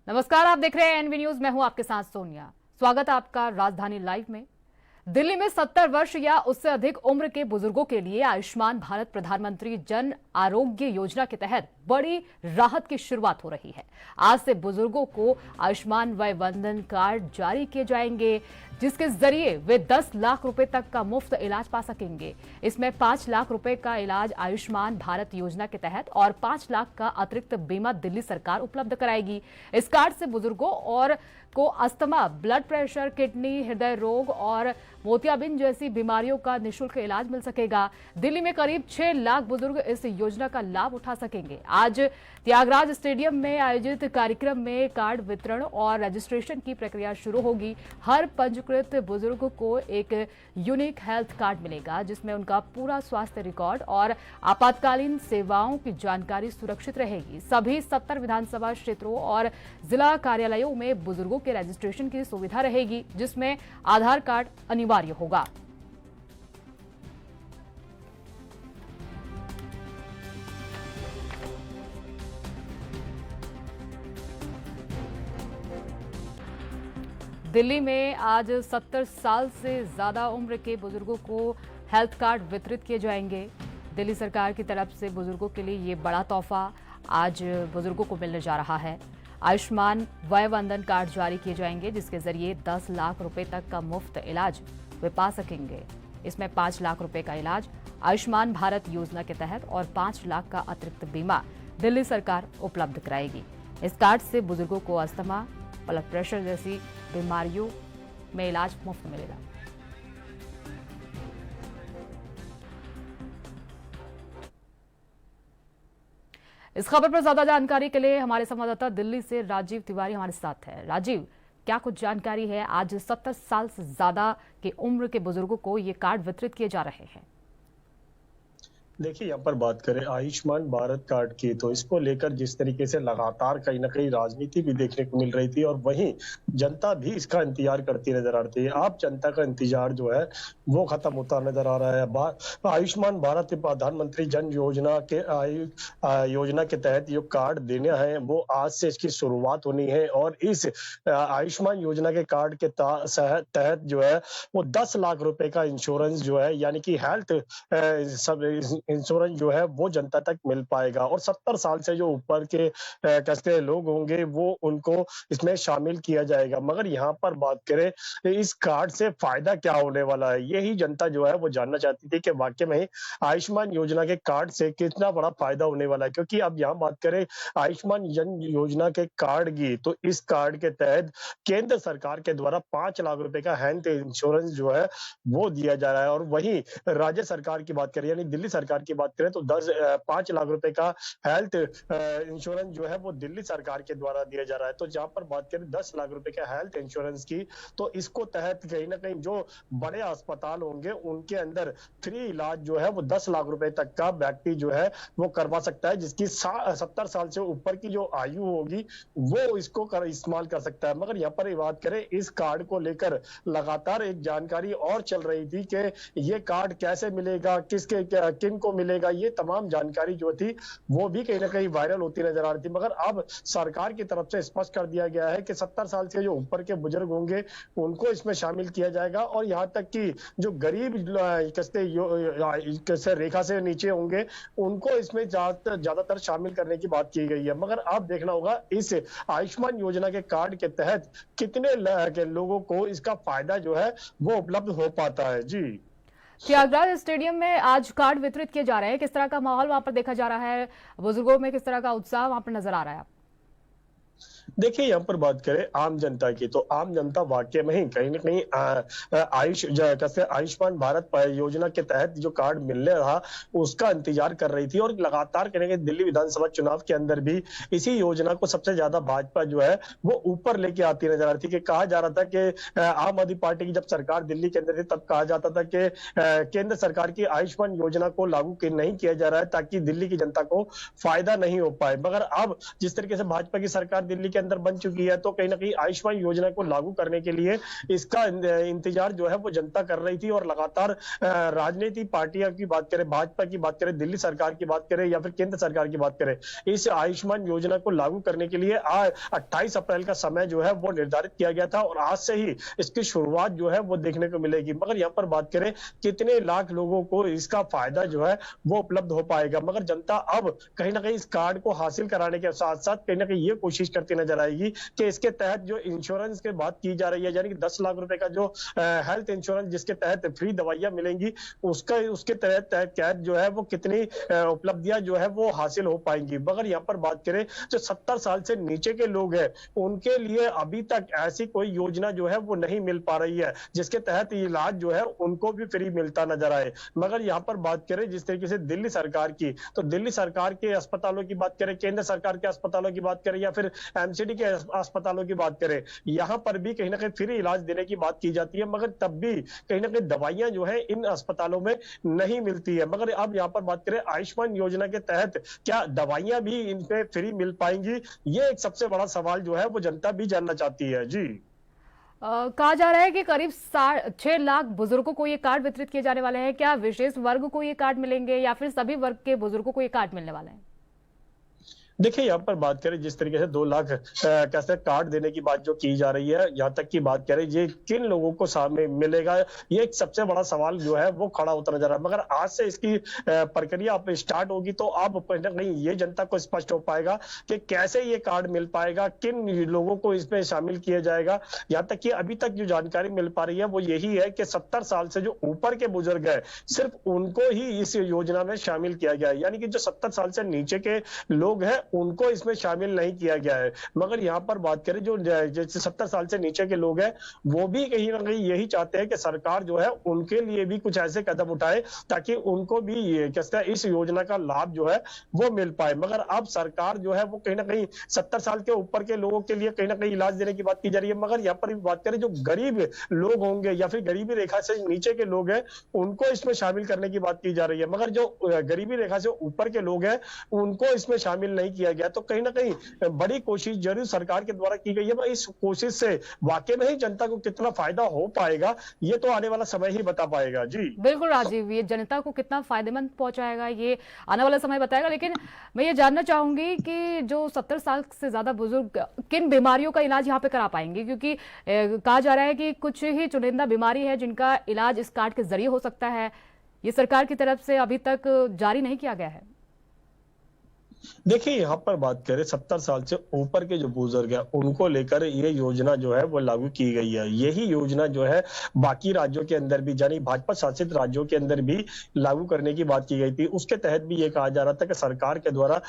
नमस्कार, आप देख रहे हैं एनवी न्यूज। मैं हूं आपके साथ सोनिया। स्वागत है आपका राजधानी लाइव में। दिल्ली में 70 वर्ष या उससे अधिक उम्र के बुजुर्गों के लिए आयुष्मान भारत प्रधानमंत्री जन आरोग्य योजना के तहत बड़ी राहत की शुरुआत हो रही है। आज से बुजुर्गों को आयुष्मान वय वंदन कार्ड जारी किए जाएंगे, जिसके जरिए वे 10 लाख रुपए तक का मुफ्त इलाज पा सकेंगे। इसमें 5 लाख रुपए का इलाज आयुष्मान भारत योजना के तहत और 5 लाख का अतिरिक्त बीमा दिल्ली सरकार उपलब्ध कराएगी। इस कार्ड से बुजुर्गों और को अस्थमा, ब्लड प्रेशर, किडनी, हृदय रोग और मोतियाबिंद जैसी बीमारियों का निःशुल्क इलाज मिल सकेगा। दिल्ली में करीब 6 लाख बुजुर्ग इस योजना का लाभ उठा सकेंगे। आज त्यागराज स्टेडियम में आयोजित कार्यक्रम में कार्ड वितरण और रजिस्ट्रेशन की प्रक्रिया शुरू होगी। हर पंजीकृत बुजुर्ग को एक यूनिक हेल्थ कार्ड मिलेगा, जिसमें उनका पूरा स्वास्थ्य रिकॉर्ड और आपातकालीन सेवाओं की जानकारी सुरक्षित रहेगी। सभी 70 विधानसभा क्षेत्रों और जिला कार्यालयों में बुजुर्गों के रजिस्ट्रेशन की सुविधा रहेगी, जिसमें आधार कार्ड अनिवार्य होगा। दिल्ली में आज 70 साल से ज्यादा उम्र के बुजुर्गों को हेल्थ कार्ड वितरित किए जाएंगे। दिल्ली सरकार की तरफ से बुजुर्गों के लिए ये बड़ा तोहफा आज बुजुर्गों को मिलने जा रहा है। आयुष्मान वय वंदन कार्ड जारी किए जाएंगे, जिसके जरिए 10 लाख रुपए तक का मुफ्त इलाज वे पा सकेंगे। इसमें 5 लाख रुपए का इलाज आयुष्मान भारत योजना के तहत और 5 लाख का अतिरिक्त बीमा दिल्ली सरकार उपलब्ध कराएगी। इस कार्ड से बुजुर्गों को अस्थमा, ब्लड प्रेशर जैसी बीमारियों में इलाज मुफ्त मिलेगा। इस खबर पर ज्यादा जानकारी के लिए हमारे संवाददाता दिल्ली से राजीव तिवारी हमारे साथ है। राजीव, क्या कुछ जानकारी है? आज 70 साल से ज्यादा की उम्र के बुजुर्गों को ये कार्ड वितरित किए जा रहे हैं। देखिए, यहाँ पर बात करें आयुष्मान भारत कार्ड की, तो इसको लेकर जिस तरीके से लगातार कहीं ना कहीं राजनीति भी देखने को मिल रही थी और वहीं जनता भी इसका इंतजार करती नजर आ रही है। अब जनता का इंतजार जो है वो खत्म होता नजर आ रहा है। आयुष्मान भारत प्रधानमंत्री जन योजना के योजना के तहत जो कार्ड देने हैं वो आज से इसकी शुरुआत होनी है और इस आयुष्मान योजना के कार्ड के तहत जो है वो 10 लाख रुपए का इंश्योरेंस जो है, यानी कि हेल्थ सब इंश्योरेंस जो है वो जनता तक मिल पाएगा और 70 साल से जो ऊपर के कैसे लोग होंगे वो उनको इसमें शामिल किया जाएगा। मगर यहाँ पर बात करें इस कार्ड से फायदा क्या होने वाला है, यही जनता जो है वो जानना चाहती थी कि वाकई में आयुष्मान योजना के कार्ड से कितना बड़ा फायदा होने वाला है। क्योंकि अब यहाँ बात करें आयुष्मान जन योजना के कार्ड की, तो इस कार्ड के तहत केंद्र सरकार के द्वारा 5 लाख रुपए का हेल्थ इंश्योरेंस जो है वो दिया जा रहा है और वहीं राज्य सरकार की बात करें यानी दिल्ली सरकार की बात करें तो 5 लाख रुपए का हेल्थ इंश्योरेंस जो है वो दिल्ली सरकार के द्वारा दिया जा रहा है। तो जहां पर बात करें 10 लाख रुपए का हेल्थ इंश्योरेंस की, तो इसको तहत कहीं ना कहीं जो बड़े अस्पताल होंगे उनके अंदर फ्री इलाज जो है वो 10 लाख रुपए तक का व्यक्ति जो है वो करवा सकता है, जिसकी 70 साल से ऊपर की जो आयु होगी वो इसको इस्तेमाल कर सकता है। मगर यहाँ पर बात करें इस कार्ड को लेकर लगातार एक जानकारी और चल रही थी कि ये कार्ड कैसे मिलेगा, किसके किन को मिलेगा, ये तमाम जानकारी जो थी वो भी कहीं ना कहीं वायरल होती नजर आ रही थी। मगर अब सरकार की तरफ से स्पष्ट कर दिया गया है कि 70 साल से जो ऊपर के बुजुर्ग होंगे उनको इसमें शामिल किया जाएगा और यहाँ तक कि जो गरीब कैसे रेखा से नीचे होंगे उनको इसमें ज्यादातर शामिल करने की बात की गई है। मगर अब देखना होगा इस आयुष्मान योजना के कार्ड के तहत कितने लोगों को इसका फायदा जो है वो उपलब्ध हो पाता है। जी, त्यागराज स्टेडियम में आज कार्ड वितरित किए जा रहे हैं। किस तरह का माहौल वहां पर देखा जा रहा है? बुजुर्गों में किस तरह का उत्साह वहां पर नजर आ रहा है? देखिए, यहाँ पर बात करें आम जनता की, तो आम जनता वाकई में ही कहीं ना कहीं कैसे आयुष्मान भारत योजना के तहत जो कार्ड मिलने रहा उसका इंतजार कर रही थी और लगातार करेंगे। दिल्ली विधानसभा चुनाव के अंदर भी इसी योजना को सबसे ज्यादा भाजपा जो है वो ऊपर लेके आती नजर आ रही थी कि कहा जा रहा था कि आम आदमी पार्टी की जब सरकार दिल्ली के अंदर थी तब कहा जाता था कि केंद्र सरकार की आयुष्मान योजना को लागू नहीं किया जा रहा है ताकि दिल्ली की जनता को फायदा नहीं हो पाए। मगर अब जिस तरीके से भाजपा की सरकार दिल्ली के के अंदर बन चुकी है, तो कहीं ना कहीं आयुष्मान योजना को लागू करने के लिए इसका इंतजार जो है वो जनता कर रही थी। और लगातार राजनीति पार्टियां की बात करें, भाजपा की बात करें, दिल्ली सरकार की बात करें या फिर केंद्र सरकार की बात करें, इस आयुष्मान योजना को लागू करने के लिए 28 अप्रैल का समय जो है वो निर्धारित किया गया था और आज से ही इसकी शुरुआत जो है वो देखने को मिलेगी। मगर यहाँ पर बात करें कितने लाख लोगों को इसका फायदा जो है वो उपलब्ध हो पाएगा, मगर जनता अब कहीं ना कहीं इस कार्ड को हासिल कराने के साथ साथ कहीं ना कहीं ये कोशिश करती नजर आएगी कि इसके तहत जो इंश्योरेंस की बात की जा रही है, यानी कि 10 लाख रुपए का जो हेल्थ इंश्योरेंस जिसके तहत फ्री दवाइयां मिलेंगी, उसके तहत जो है वो कितनी उपलब्धियां जो है वो हासिल हो पाएंगी। मगर यहाँ पर बात करें जो 70 साल से नीचे के लोग हैं उनके लिए अभी तक ऐसी कोई योजना जो है वो नहीं मिल पा रही है जिसके तहत इलाज जो है उनको भी फ्री मिलता नजर आए। मगर यहाँ पर बात करें जिस तरीके से दिल्ली सरकार की, तो दिल्ली सरकार के अस्पतालों की बात करें, केंद्र सरकार के अस्पतालों की बात करें या फिर एमसीडी के अस्पतालों की बात करें, यहां पर भी कहीं ना कहीं फ्री इलाज देने की बात की जाती है, मगर तब भी कहीं ना कहीं दवाइयां जो है इन अस्पतालों में नहीं मिलती है। मगर अब यहाँ पर बात करें आयुष्मान योजना के तहत क्या दवाइयां भी इन पे फ्री मिल पाएंगी, ये एक सबसे बड़ा सवाल जो है वो जनता भी जानना चाहती है। जी कहा जा रहा है कि करीब 6 लाख बुजुर्गों को ये कार्ड वितरित किए जाने वाले हैं। क्या विशेष वर्ग को ये कार्ड मिलेंगे या फिर सभी वर्ग के बुजुर्गों को ये कार्ड मिलने वाले हैं? देखिए यहाँ पर बात करें जिस तरीके से 2 लाख कैसे कार्ड देने की बात जो की जा रही है, यहाँ तक की बात करें ये किन लोगों को सामने मिलेगा, ये एक सबसे बड़ा सवाल जो है वो खड़ा होता नजर आ रहा है। मगर आज से इसकी प्रक्रिया अब स्टार्ट होगी तो अब कहीं ना कहीं ये जनता को स्पष्ट हो पाएगा कि कैसे ये कार्ड मिल पाएगा, किन लोगों को इसमें शामिल किया जाएगा। यहाँ तक कि अभी तक जो जानकारी मिल पा रही है वो यही है कि 70 साल से जो ऊपर के बुजुर्ग है सिर्फ उनको ही इस योजना में शामिल किया गया है, यानी कि जो 70 साल से नीचे के लोग हैं उनको इसमें शामिल नहीं किया गया है। मगर यहाँ पर बात करें जो जैसे 70 साल से नीचे के लोग हैं वो भी कहीं ना कहीं यही चाहते हैं कि सरकार जो है उनके लिए भी कुछ ऐसे कदम उठाए ताकि उनको भी इस योजना का लाभ जो है वो मिल पाए। मगर अब सरकार जो है वो कहीं ना कहीं 70 साल के ऊपर के लोगों के लिए कहीं ना कहीं इलाज देने की बात की जा रही है। मगर यहाँ पर भी बात करें जो गरीब लोग होंगे या फिर गरीबी रेखा से नीचे के लोग हैं उनको इसमें शामिल करने की बात की जा रही है, मगर जो गरीबी रेखा से ऊपर के लोग हैं उनको इसमें शामिल नहीं किया गया। तो कहीं ना कहीं बड़ी कोशिश जरूर सरकार के द्वारा की गई है, इस कोशिश से वाकई में ही जनता को कितना फायदा हो पाएगा ये तो आने वाला समय ही बता पाएगा। जी बिल्कुल राजीव, ये जनता को कितना फायदेमंद पहुंचाएगा ये आने वाला समय बताएगा। लेकिन मैं ये जानना चाहूंगी कि जो 70 साल से ज्यादा बुजुर्ग किन बीमारियों का इलाज यहाँ पे करा पाएंगे, क्योंकि कहा जा रहा है कि कुछ ही चुनिंदा बीमारी है जिनका इलाज इस कार्ड के जरिए हो सकता है। ये सरकार की तरफ से अभी तक जारी नहीं किया गया है। देखिए यहाँ पर बात करें 70 साल से ऊपर के जो बुजुर्ग हैं उनको लेकर ये योजना जो है वो लागू की गई है। यही योजना जो है बाकी राज्यों के अंदर भी, यानी भाजपा शासित राज्यों के अंदर भी लागू करने की बात की गई थी। उसके तहत भी ये कहा जा रहा था कि सरकार के द्वारा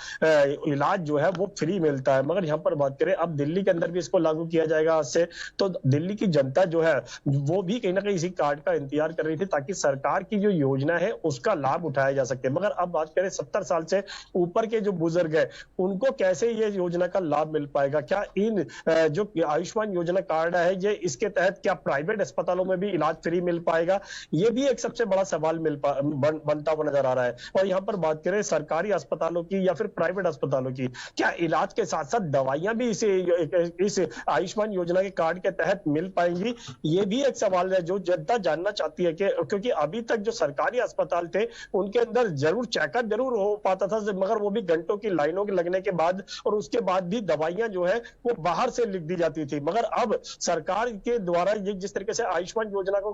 इलाज जो है वो फ्री मिलता है। मगर यहाँ पर बात करें अब दिल्ली के अंदर भी इसको लागू किया जाएगा आज से, तो दिल्ली की जनता जो है वो भी कहीं ना कहीं इसी कार्ड का इंतजार कर रही थी ताकि सरकार की जो योजना है उसका लाभ उठाया जा सके। मगर अब बात करें 70 साल से ऊपर के जो बुजुर्ग है उनको कैसे ये योजना का लाभ मिल पाएगा, क्या इन जो आयुष्मान योजना कार्ड है ये इसके तहत क्या प्राइवेट अस्पतालों में भी इलाज फ्री मिल पाएगा, ये भी एक सबसे बड़ा सवाल बनता हुआ नजर आ रहा है। और यहाँ पर बात करें सरकारी अस्पतालों की या फिर प्राइवेट अस्पतालों की, क्या इलाज के साथ साथ दवाइयां भी इस आयुष्मान योजना के कार्ड के तहत मिल पाएंगी, ये भी एक सवाल है जो जनता जानना चाहती है। क्योंकि अभी तक जो सरकारी अस्पताल थे उनके अंदर जरूर चेकअप जरूर हो पाता था, मगर वो भी घंटों की लाइनों के लगने के बाद और उसके बाद भी दवाइयां जो है वो बाहर से लिख दी जाती थी। मगर अब सरकार के द्वारा ये जिस तरीके से आयुष्मान योजना को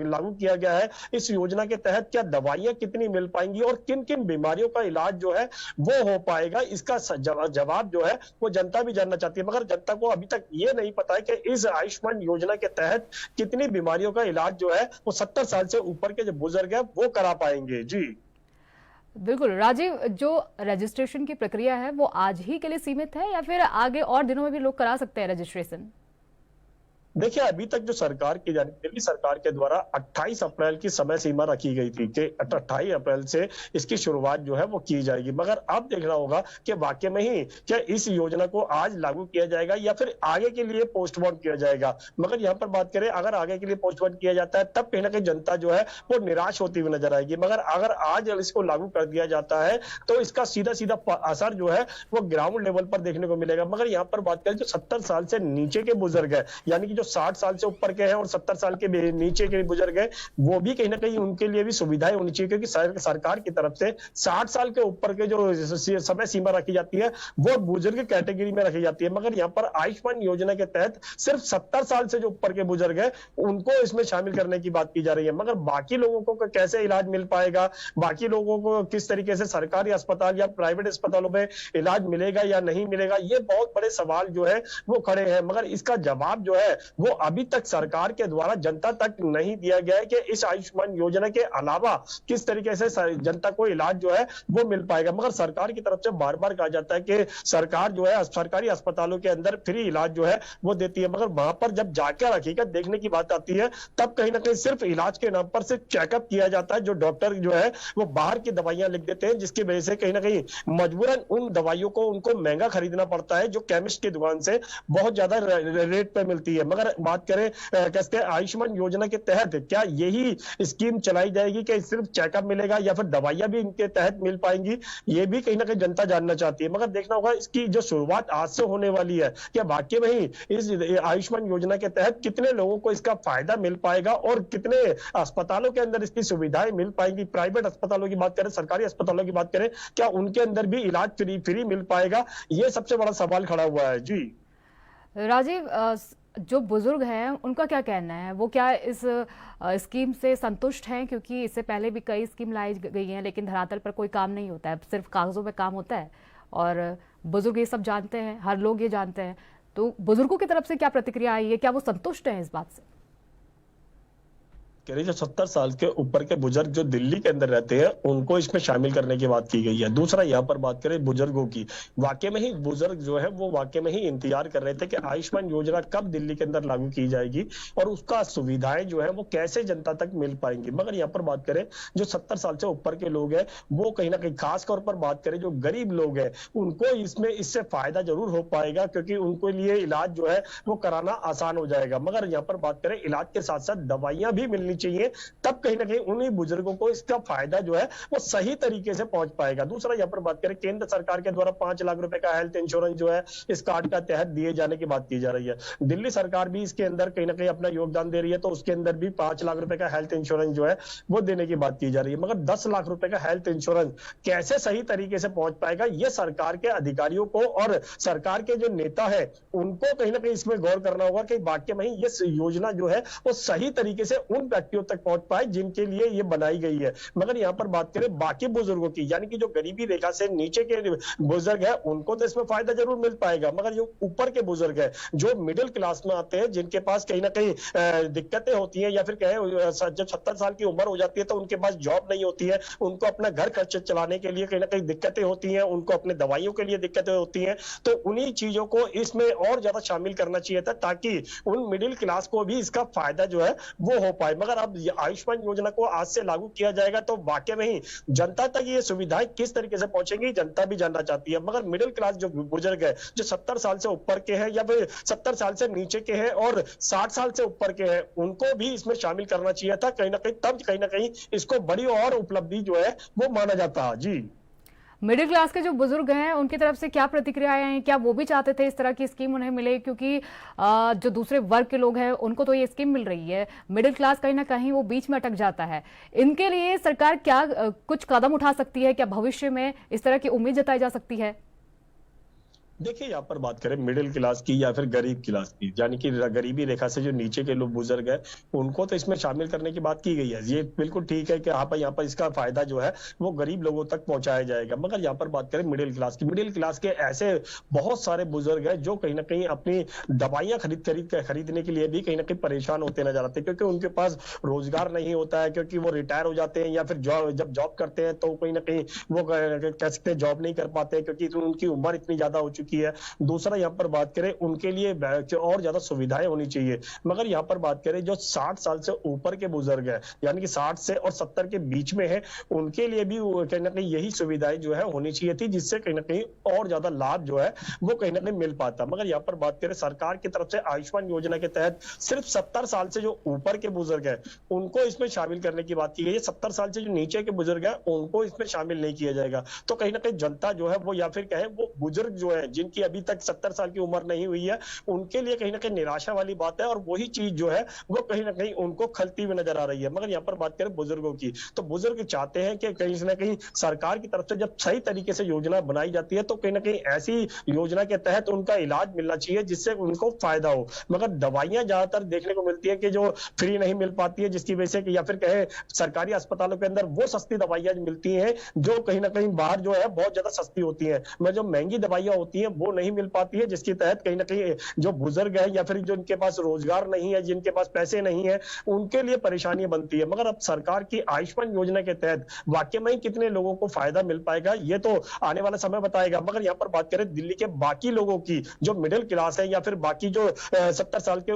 लागू किया गया है, इस योजना के तहत क्या दवाइयां कितनी मिल पाएंगी और किन किन बीमारियों का इलाज जो है वो हो पाएगा, इसका जवाब जो है वो जनता भी जानना चाहती है। मगर जनता को अभी तक ये नहीं पता है कि इस आयुष्मान योजना के तहत कितनी बीमारियों का इलाज जो है वो 70 साल से ऊपर के जो बुजुर्ग है वो करा पाएंगे। जी बिल्कुल राजीव, जो रजिस्ट्रेशन की प्रक्रिया है वो आज ही के लिए सीमित है या फिर आगे और दिनों में भी लोग करा सकते हैं रजिस्ट्रेशन? देखिए, अभी तक जो सरकार की यानी दिल्ली सरकार के द्वारा 28 अप्रैल की समय सीमा रखी गई थी कि 28 अप्रैल से इसकी शुरुआत जो है वो की जाएगी। मगर अब देखना होगा कि वाकई में ही क्या इस योजना को आज लागू किया जाएगा या फिर आगे के लिए पोस्टपोन किया जाएगा। मगर यहाँ पर बात करें, अगर आगे के लिए पोस्टपोन किया जाता है तब कहीं ना कहीं जनता जो है वो निराश होती हुई नजर आएगी। मगर अगर आज इसको लागू कर दिया जाता है तो इसका सीधा सीधा असर जो है वो ग्राउंड लेवल पर देखने को मिलेगा। मगर यहाँ पर बात करें जो 70 साल से नीचे के बुजुर्ग है, यानी कि जो 60 साल से ऊपर के हैं और 70 साल के नीचे के बुजुर्ग हैं, वो भी कहीं ना कहीं उनके लिए भी सुविधाएं होनी चाहिए, क्योंकि सरकार की तरफ से 60 साल के ऊपर के जो समय सीमा रखी जाती है वो बुजुर्ग कैटेगरी में रखी जाती है। मगर यहाँ पर आयुष्मान योजना के तहत सिर्फ 70 साल से जो ऊपर के बुजुर्ग हैं उनको इसमें शामिल करने की बात की जा रही है। मगर बाकी लोगों को कैसे इलाज मिल पाएगा, बाकी लोगों को किस तरीके से सरकारी अस्पताल या प्राइवेट अस्पतालों में इलाज मिलेगा या नहीं मिलेगा, ये बहुत बड़े सवाल जो है वो खड़े हैं। मगर इसका जवाब जो है वो अभी तक सरकार के द्वारा जनता तक नहीं दिया गया है कि इस आयुष्मान योजना के अलावा किस तरीके से जनता को इलाज जो है वो मिल पाएगा। मगर सरकार की तरफ से बार बार कहा जाता है कि सरकार जो है सरकारी अस्पतालों के अंदर फ्री इलाज जो है वो देती है। मगर वहां पर जब जाकर हकीकत देखने की बात आती है तब कहीं ना कहीं सिर्फ इलाज के नाम पर सिर्फ चेकअप किया जाता है। जो डॉक्टर जो है वो बाहर की दवाइयां लिख देते हैं, जिसकी वजह से कहीं ना कहीं मजबूरन उन दवाइयों को उनको महंगा खरीदना पड़ता है जो केमिस्ट की दुकान से बहुत ज्यादा रेट पे मिलती है। मगर बात करें कहते हैं आयुष्मान योजना के तहत क्या यही स्कीम चलाई जाएगी कि सिर्फ चेकअप मिलेगा या फिर दवाइयां भी इनके तहत मिल पाएंगी, ये भी कहीं ना कहीं जनता जानना चाहती है। मगर देखना होगा इसकी जो शुरुआत आज से होने वाली है, क्या वाकई में ही इस आयुष्मान योजना के तहत कितने लोगों को इसका फायदा मिल पाएगा और कितने अस्पतालों के अंदर इसकी सुविधाएं मिल पाएंगी। प्राइवेट अस्पतालों की बात करें, सरकारी अस्पतालों की बात करें, क्या उनके अंदर भी इलाज फ्री मिल पाएगा, ये सबसे बड़ा सवाल खड़ा हुआ है। जी राजीव, जो बुजुर्ग हैं उनका क्या कहना है? वो क्या इस स्कीम से संतुष्ट हैं? क्योंकि इससे पहले भी कई स्कीम लाई गई हैं लेकिन धरातल पर कोई काम नहीं होता है, सिर्फ कागजों में काम होता है। और बुजुर्ग ये सब जानते हैं, हर लोग ये जानते हैं। तो बुजुर्गों की तरफ से क्या प्रतिक्रिया आई है? क्या वो संतुष्ट हैं इस बात से? जो 70 साल के ऊपर के बुजुर्ग जो दिल्ली के अंदर रहते हैं उनको इसमें शामिल करने की बात की गई है। दूसरा यहाँ पर बात करें बुजुर्गों की, वाकई में ही बुजुर्ग जो है वो वाकई में ही इंतजार कर रहे थे कि आयुष्मान योजना कब दिल्ली के अंदर लागू की जाएगी और उसका सुविधाएं जो है वो कैसे जनता तक मिल पाएंगी। मगर यहाँ पर बात करें जो 70 साल से ऊपर के लोग हैं वो कहीं ना कहीं खास तौर पर बात करें जो गरीब लोग हैं उनको इससे फायदा जरूर हो पाएगा, क्योंकि उनके लिए इलाज जो है वो कराना आसान हो जाएगा। मगर यहाँ पर बात करें इलाज के साथ साथ दवाइयां भी मिलनी चाहिए, तब कहीं ना कहीं उन्हीं बुजुर्गों को इसका फायदा जो है वो सही तरीके से पहुंच पाएगा। दूसरा यहाँ पर बात करें केंद्र सरकार के द्वारा 5 लाख रुपए का हेल्थ इंश्योरेंस जो है इस कार्ड का तहत दिए जाने की बात की जा रही है। दिल्ली सरकार भी इसके अंदर कहीं ना कहीं अपना योगदान दे रही है, तो उसके अंदर भी 5 लाख रुपए का हेल्थ इंश्योरेंस जो है वो देने की बात की जा रही है। मगर 10 लाख रुपए का हेल्थ इंश्योरेंस कैसे सही तरीके से पहुंच पाएगा, ये सरकार के अधिकारियों को और सरकार के जो नेता है उनको कहीं ना कहीं इसमें गौर करना होगा कि वाकई में ये योजना जो है वो सही तरीके से उन व्यक्तियों तक पहुंच पाए जिनके लिए ये बनाई गई है। मगर यहाँ पर बात करें बाकी बुजुर्गों की, यानी कि जो गरीबी रेखा से नीचे के बुजुर्ग है उनको तो इसमें फायदा जरूर मिल पाएगा। मगर जो ऊपर के बुजुर्ग है जो मिडिल क्लास में आते हैं, जिनके पास कहीं ना कहीं दिक्कतें होती है या फिर कहे जब 70 साल की उम्र हो जाती है तो उनके पास जॉब नहीं होती है, उनको अपना घर खर्च चलाने के लिए कहीं ना कहीं दिक्कतें होती हैं, उनको अपने दवाइयों के लिए दिक्कतें होती हैं, तो उन्हीं चीजों को इसमें और ज्यादा शामिल करना चाहिए था ताकि उन मिडिल क्लास को भी इसका फायदा जो है वो हो पाए। मगर अब आयुष्मान योजना को आज से लागू किया जाएगा तो वाकई में ही जनता तक ये सुविधाएं किस तरीके से पहुंचेंगी जनता भी जानना चाहती है। मगर मिडिल क्लास जो बुजुर्ग है जो 70 साल से ऊपर के हैं या फिर 70 साल से नीचे के हैं और 60 साल से ऊपर के हैं, उनको भी इसमें शामिल करना चाहिए था कहीं ना कहीं, तब कहीं ना कहीं इसको बड़ी और उपलब्धि जो है वो माना जाता है। जी, मिडिल क्लास के जो बुजुर्ग हैं उनकी तरफ से क्या प्रतिक्रियाएं हैं? क्या वो भी चाहते थे इस तरह की स्कीम उन्हें मिले? क्योंकि जो दूसरे वर्ग के लोग हैं उनको तो ये स्कीम मिल रही है, मिडिल क्लास कहीं ना कहीं वो बीच में अटक जाता है। इनके लिए सरकार क्या कुछ कदम उठा सकती है? क्या भविष्य में इस तरह की उम्मीद जताई जा सकती है? देखिए यहाँ पर बात करें मिडिल क्लास की या फिर गरीब क्लास की, यानी कि गरीबी रेखा से जो नीचे के लोग बुजुर्ग हैं उनको तो इसमें शामिल करने की बात की गई है। ये बिल्कुल ठीक है कि यहाँ पर इसका फायदा जो है वो गरीब लोगों तक पहुंचाया जाएगा। मगर यहाँ पर बात करें मिडिल क्लास की, मिडिल क्लास के ऐसे बहुत सारे बुजुर्ग हैं जो कहीं ना कहीं अपनी दवाइयां खरीदने के लिए भी कहीं ना कहीं परेशान होते नजर आते हैं, क्योंकि उनके पास रोजगार नहीं होता है, क्योंकि वो रिटायर हो जाते हैं या फिर जब जॉब करते हैं तो कहीं ना कहीं वो कह सकते हैं जॉब नहीं कर पाते क्योंकि उनकी उम्र इतनी ज्यादा हो चुकी चुकी है। दूसरा यहाँ पर बात करें उनके लिए और ज्यादा सुविधाएं होनी चाहिए। मगर यहाँ पर बात करें जो 60 साल से ऊपर के बुजुर्ग हैं, यानी कि 60 से और 70 के बीच में है, उनके लिए भी कहीं ना कहीं यही सुविधाएं जो है होनी चाहिए थी, जिससे कहीं ना कहीं और ज्यादा लाभ जो है वो कहीं ना कहीं मिल पाता। मगर यहाँ पर बात करें सरकार की तरफ से आयुष्मान योजना के तहत सिर्फ 70 साल से जो ऊपर के बुजुर्ग हैं उनको इसमें शामिल करने की बात की गई है। 70 साल से जो नीचे के बुजुर्ग हैं उनको इसमें शामिल नहीं किया जाएगा। तो कहीं ना कहीं जनता जो है वो, या फिर कहें वो बुजुर्ग जो है जिनकी अभी तक 70 साल की उम्र नहीं हुई है, उनके लिए कहीं ना कहीं निराशा वाली बात है, और वही चीज जो है वो कहीं ना कहीं उनको खलती हुई नजर आ रही है। मगर यहाँ पर बात करें बुजुर्गों की, तो बुजुर्ग चाहते हैं कि कहीं ना कहीं सरकार की तरफ से जब सही तरीके से योजना बनाई जाती है तो कहीं ना कहीं ऐसी योजना के तहत उनका इलाज मिलना चाहिए जिससे उनको फायदा हो। मगर दवाइयां ज्यादातर देखने को मिलती है कि जो फ्री नहीं मिल पाती है, जिसकी वजह से, या फिर कहे सरकारी अस्पतालों के अंदर वो सस्ती दवाइयां मिलती हैं जो कहीं ना कहीं बाहर जो है बहुत ज्यादा सस्ती होती है। मैं जो महंगी दवाइयां होती हैं वो नहीं मिल पाती है, जिसके तहत कहीं ना कहीं जो बुजुर्ग है या फिर जो इनके पास रोजगार नहीं है, जिनके पास पैसे नहीं है, उनके लिए परेशानी बनती है। मगर अब सरकार की आयुष्मान योजना के तहत वाकई में कितने लोगों को फायदा मिल पाएगा ये तो आने वाला समय बताएगा। मगर यहाँ पर बात करें दिल्ली के बाकी लोगों की, जो मिडिल क्लास है या फिर बाकी जो 70 साल के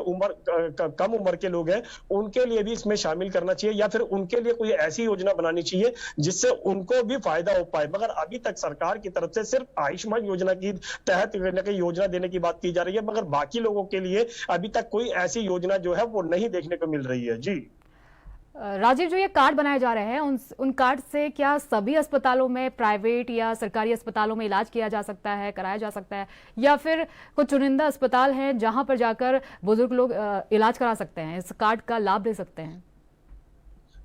कम उम्र के लोग हैं, उनके लिए भी इसमें शामिल करना चाहिए, या फिर उनके लिए कोई ऐसी योजना बनानी चाहिए जिससे उनको भी फायदा हो पाए। मगर अभी तक सरकार की तरफ से सिर्फ आयुष्मान योजना की तहत योजना देने की बात की जा रही है, मगर बाकी लोगों के लिए अभी तक कोई ऐसी योजना जो है वो नहीं देखने को मिल रही है। जी राजीव, जो ये कार्ड बनाए जा रहे हैं उन कार्ड से क्या सभी अस्पतालों में, प्राइवेट या सरकारी अस्पतालों में इलाज किया जा सकता है, कराया जा सकता है, या फिर कुछ चुनिंदा अस्पताल हैं जहां पर जाकर बुजुर्ग लोग इलाज करा सकते हैं, इस कार्ड का लाभ ले सकते हैं?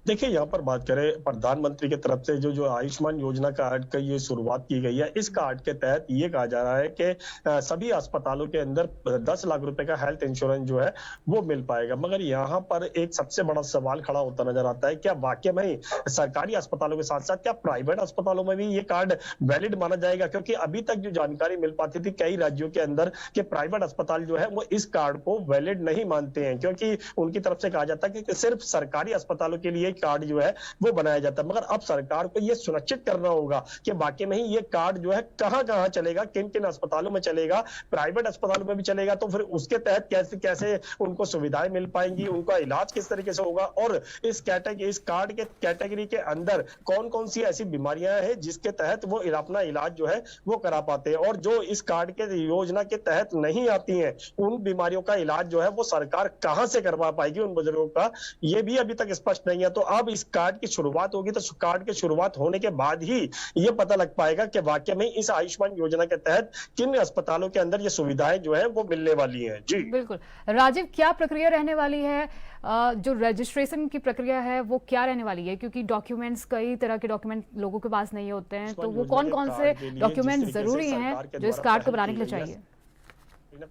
देखिए, यहाँ पर बात करें प्रधानमंत्री की तरफ से जो आयुष्मान योजना कार्ड का ये शुरुआत की गई है, इस कार्ड के तहत ये कहा जा रहा है कि सभी अस्पतालों के अंदर 10 लाख रुपए का हेल्थ इंश्योरेंस जो है वो मिल पाएगा। मगर यहाँ पर एक सबसे बड़ा सवाल खड़ा होता नजर आता है, क्या वाकई में सरकारी अस्पतालों के साथ साथ क्या प्राइवेट अस्पतालों में भी ये कार्ड वैलिड माना जाएगा? क्योंकि अभी तक जो जानकारी मिल पाती थी कई राज्यों के अंदर कि प्राइवेट अस्पताल जो है वो इस कार्ड को वैलिड नहीं मानते हैं, क्योंकि उनकी तरफ से कहा जाता है कि सिर्फ सरकारी अस्पतालों के लिए कार्ड जो है वो बनाया जाता है। मगर अब सरकार को यह सुनिश्चित करना होगा कि वाकई में ही ये कार्ड जो है कहां कहां चलेगा, किन किन अस्पतालों में चलेगा, प्राइवेट अस्पतालों में भी चलेगा, तो फिर उसके तहत कैसे कैसे उनको सुविधाएं मिल पाएंगी, उनका इलाज किस तरीके से होगा, और इस कार्ड के कैटेगरी के अंदर कौन कौन सी ऐसी बीमारियां हैं जिसके तहत वो अपना इलाज जो है वो करा पाते हैं, और जो इस कार्ड के योजना के तहत नहीं आती हैं उन बीमारियों का इलाज जो है वो सरकार कहां से करवा पाएगी उन बुजुर्गों का, ये भी अभी तक स्पष्ट नहीं है। तो अब इस कार्ड की शुरुआत होगी, तो कार्ड की शुरुआत होने के बाद ही ये पता लग पाएगा कि वाकई में इस आयुष्मान योजना के तहत किन अस्पतालों के अंदर ये सुविधाएं जो है वो मिलने वाली हैं। जी बिल्कुल। राजीव, क्या प्रक्रिया रहने वाली है, जो रजिस्ट्रेशन की प्रक्रिया है वो क्या रहने वाली है? क्योंकि डॉक्यूमेंट्स, कई तरह के डॉक्यूमेंट लोगों के पास नहीं होते हैं, तो वो कौन कौन से डॉक्यूमेंट जरूरी हैं जो इस कार्ड को बनाने के लिए चाहिए?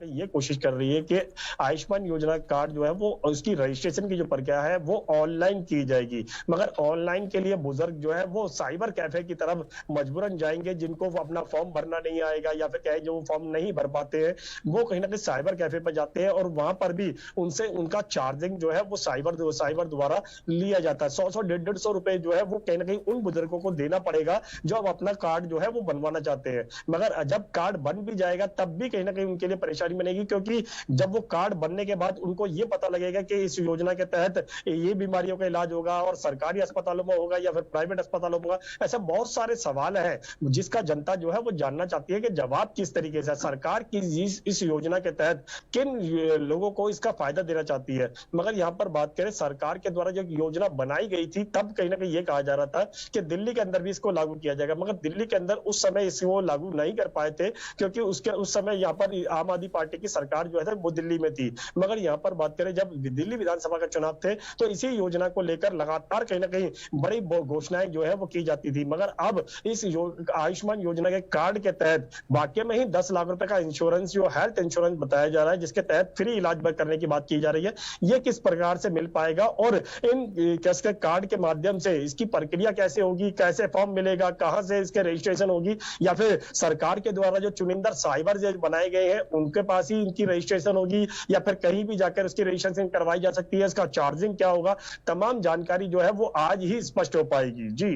ये कोशिश कर रही है कि आयुष्मान योजना कार्ड जो है वो उसकी रजिस्ट्रेशन की जो प्रक्रिया है वो ऑनलाइन की जाएगी। मगर ऑनलाइन के लिए बुजुर्ग जो है वो साइबर कैफे की तरफ मजबूरन जाएंगे, जिनको वो अपना फॉर्म भरना नहीं आएगा या फिर कहे जो फॉर्म नहीं भर पाते हैं वो कहीं ना कहीं साइबर कैफे पर जाते हैं, और वहां पर भी उनसे उनका चार्जिंग जो है वो साइबर द्वारा लिया जाता है। 100-150 रुपए जो है वो कहीं ना कहीं उन बुजुर्गों को देना पड़ेगा जो अब अपना कार्ड जो है वो बनवाना चाहते हैं। मगर जब कार्ड बन भी जाएगा तब भी कहीं ना कहीं उनके लिए परेशानी बनेगी, क्योंकि जब वो कार्ड बनने के बाद उनको ये पता लगेगा कि इस योजना के तहत ये बीमारियों का इलाज होगा और सरकारी अस्पतालों में होगा या फिर प्राइवेट अस्पतालों में होगा, ऐसे बहुत सारे सवाल हैं जिसका जनता जो है वो जानना चाहती है कि जवाब किस तरीके से सरकार की इस योजना के तहत किन लोगों को इसका फायदा देना चाहती है। मगर यहाँ पर बात करें सरकार के द्वारा जो योजना बनाई गई थी तब कहीं ना कहीं ये कहा जा रहा था कि दिल्ली के अंदर भी इसको लागू किया जाएगा, मगर दिल्ली के अंदर उस समय इसको लागू नहीं कर पाए थे, क्योंकि उस समय यहाँ पर आम आदमी पार्टी की सरकार जो है वो दिल्ली में थी। मगर यहाँ पर बात करें जब दिल्ली विधानसभा का चुनाव थे तो इसी योजना को लेकर लगातार कहीं ना कहीं बड़ी घोषणाएं जो है वो की जाती थी। मगर अब इस आयुष्मान योजना के कार्ड के तहत वाकई में ही 10 लाख रुपए का इंश्योरेंस, जो हेल्थ इंश्योरेंस बताया जा रहा है, जिसके तहत फ्री इलाज करने की बात की जा रही है, ये किस प्रकार से मिल पाएगा और इन कैसे कार्ड के माध्यम से इसकी प्रक्रिया कैसे होगी, कैसे फॉर्म मिलेगा, कहां से इसके रजिस्ट्रेशन होगी, या फिर सरकार के द्वारा जो चुनिंदा साइबर जो बनाए गए हैं उनके पास ही इनकी रजिस्ट्रेशन होगी या फिर कहीं भी जाकर उसकी रजिस्ट्रेशन करवाई जा सकती है, इसका चार्जिंग क्या होगा, तमाम जानकारी जो है वो आज ही स्पष्ट हो पाएगी। जी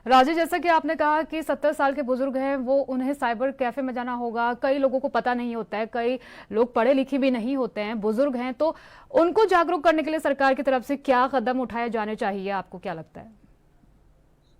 राजीव, जैसा कि आपने कहा कि 70 साल के बुजुर्ग हैं, वो उन्हें साइबर कैफे में जाना होगा। कई लोगों को पता नहीं होता है, कई लोग पढ़े लिखे भी नहीं होते हैं, बुजुर्ग हैं, तो उनको जागरूक करने के लिए सरकार की तरफ से क्या कदम उठाए जाने चाहिए, आपको क्या लगता है?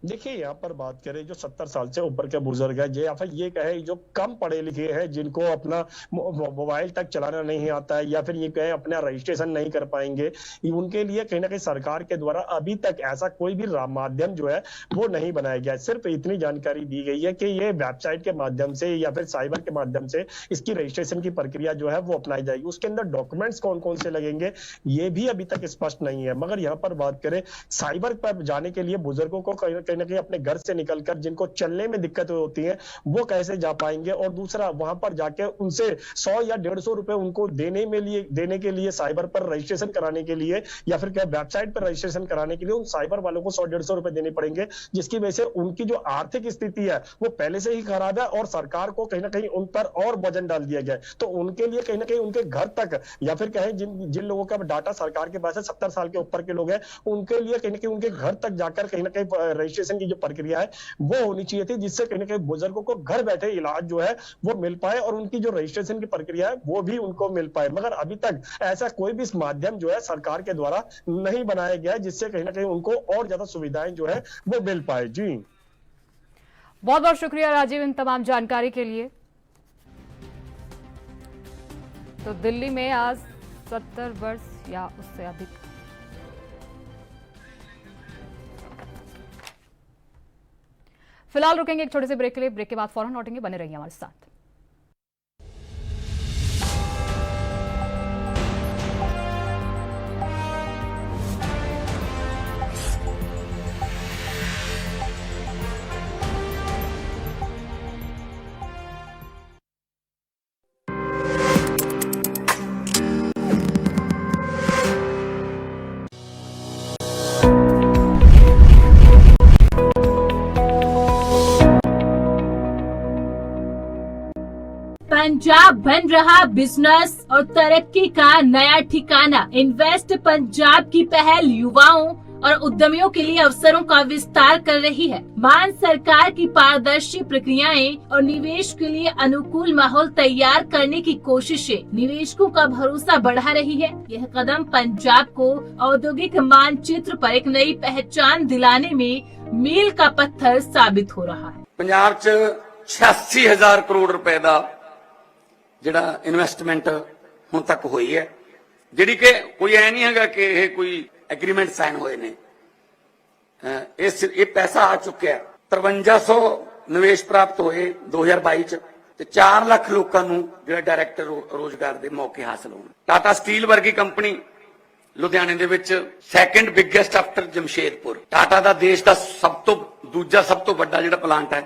देखिए, यहाँ पर बात करें जो 70 साल से ऊपर के बुजुर्ग है, या फिर ये कहे जो कम पढ़े लिखे हैं, जिनको अपना मोबाइल तक चलाना नहीं आता है, या फिर ये कहे अपना रजिस्ट्रेशन नहीं कर पाएंगे, उनके लिए कहीं ना कहीं सरकार के द्वारा अभी तक ऐसा कोई भी माध्यम जो है वो नहीं बनाया गया है। सिर्फ इतनी जानकारी दी गई है कि ये वेबसाइट के माध्यम से या फिर साइबर के माध्यम से इसकी रजिस्ट्रेशन की प्रक्रिया जो है वो अपनाई जाएगी। उसके अंदर डॉक्यूमेंट्स कौन कौन से लगेंगे ये भी अभी तक स्पष्ट नहीं है। मगर यहाँ पर बात करें साइबर पर जाने के लिए बुजुर्गों को कहीं ना कहीं अपने घर से निकलकर, जिनको चलने में दिक्कत होती है, वो कैसे जा पाएंगे। और दूसरा, वहां पर जाके उनसे 100 या 150 रुपए उनको देने के लिए साइबर पर रजिस्ट्रेशन कराने के लिए, या फिर क्या वेबसाइट पर रजिस्ट्रेशन कराने के लिए उन साइबर वालों को 100-150 रुपए देने पड़ेंगे, जिसकी वजह से उनकी जो आर्थिक स्थिति है वो पहले से ही खराब है और सरकार को कहीं ना कहीं उन पर और वजन डाल दिया गया है। तो उनके लिए कहीं ना कहीं उनके घर तक, या फिर कहें जिन लोगों का डाटा सरकार के पास है, 70 साल के ऊपर के लोग हैं, उनके लिए कहीं ना कहीं उनके घर तक जाकर कहीं ना कहीं रजिस्ट्रेशन की जो प्रक्रिया है वो होनी चाहिए थी, जिससे कहीं ना कहीं बुजुर्गों को घर बैठे इलाज जो है वो मिल पाए और उनकी जो रजिस्ट्रेशन की प्रक्रिया है वो भी उनको मिल पाए। मगर अभी तक ऐसा कोई भी माध्यम जो है सरकार के द्वारा नहीं बनाया गया है, जिससे कहीं ना कहीं उनको और ज्यादा सुविधाएं जो है वो मिल पाए। जी, बहुत बहुत शुक्रिया राजीव इन तमाम जानकारी के लिए। तो दिल्ली में आज 70 वर्ष या उससे अधिक फिलहाल रुकेंगे एक छोटे से ब्रेक के लिए। ब्रेक के बाद फौरन लौटेंगे, बने रहिए हमारे साथ। पंजाब बन रहा बिजनेस और तरक्की का नया ठिकाना। इन्वेस्ट पंजाब की पहल युवाओं और उद्यमियों के लिए अवसरों का विस्तार कर रही है। मान सरकार की पारदर्शी प्रक्रियाएं और निवेश के लिए अनुकूल माहौल तैयार करने की कोशिशें निवेशकों का भरोसा बढ़ा रही है। यह कदम पंजाब को औद्योगिक मानचित्र पर एक नई पहचान दिलाने में मील का पत्थर साबित हो रहा है। पंजाब च 86,000 करोड़ रुपए का ਜਿਹੜਾ ਇਨਵੈਸਟਮੈਂਟ ਹੁਣ ਤੱਕ ਹੋਈ ਹੈ, ਜਿਹੜੀ ਕਿ ਕੋਈ ਐ ਨਹੀਂ ਹੈਗਾ ਕਿ ਇਹ ਕੋਈ ਐਗਰੀਮੈਂਟ ਸਾਈਨ ਹੋਏ ਨੇ। ਇਹ ਪੈਸਾ ਆ ਚੁੱਕਿਆ। 5300 ਨਿਵੇਸ਼ ਪ੍ਰਾਪਤ ਹੋਏ 2022 ਚ ਤੇ 4 ਲੱਖ ਲੋਕਾਂ ਨੂੰ ਜਿਹੜਾ ਡਾਇਰੈਕਟ ਰੋਜ਼ਗਾਰ ਦੇ ਮੌਕੇ ਹਾਸਲ ਹੋਣ। ਟਾਟਾ ਸਟੀਲ ਵਰਗੀ ਕੰਪਨੀ ਲੁਧਿਆਣੇ ਦੇ ਵਿੱਚ second biggest after Jamshedpur. Tata ਦਾ ਦੇਸ਼ ਦਾ ਦੂਜਾ ਸਭ ਤੋਂ ਵੱਡਾ ਜਿਹੜਾ ਪਲਾਂਟ ਹੈ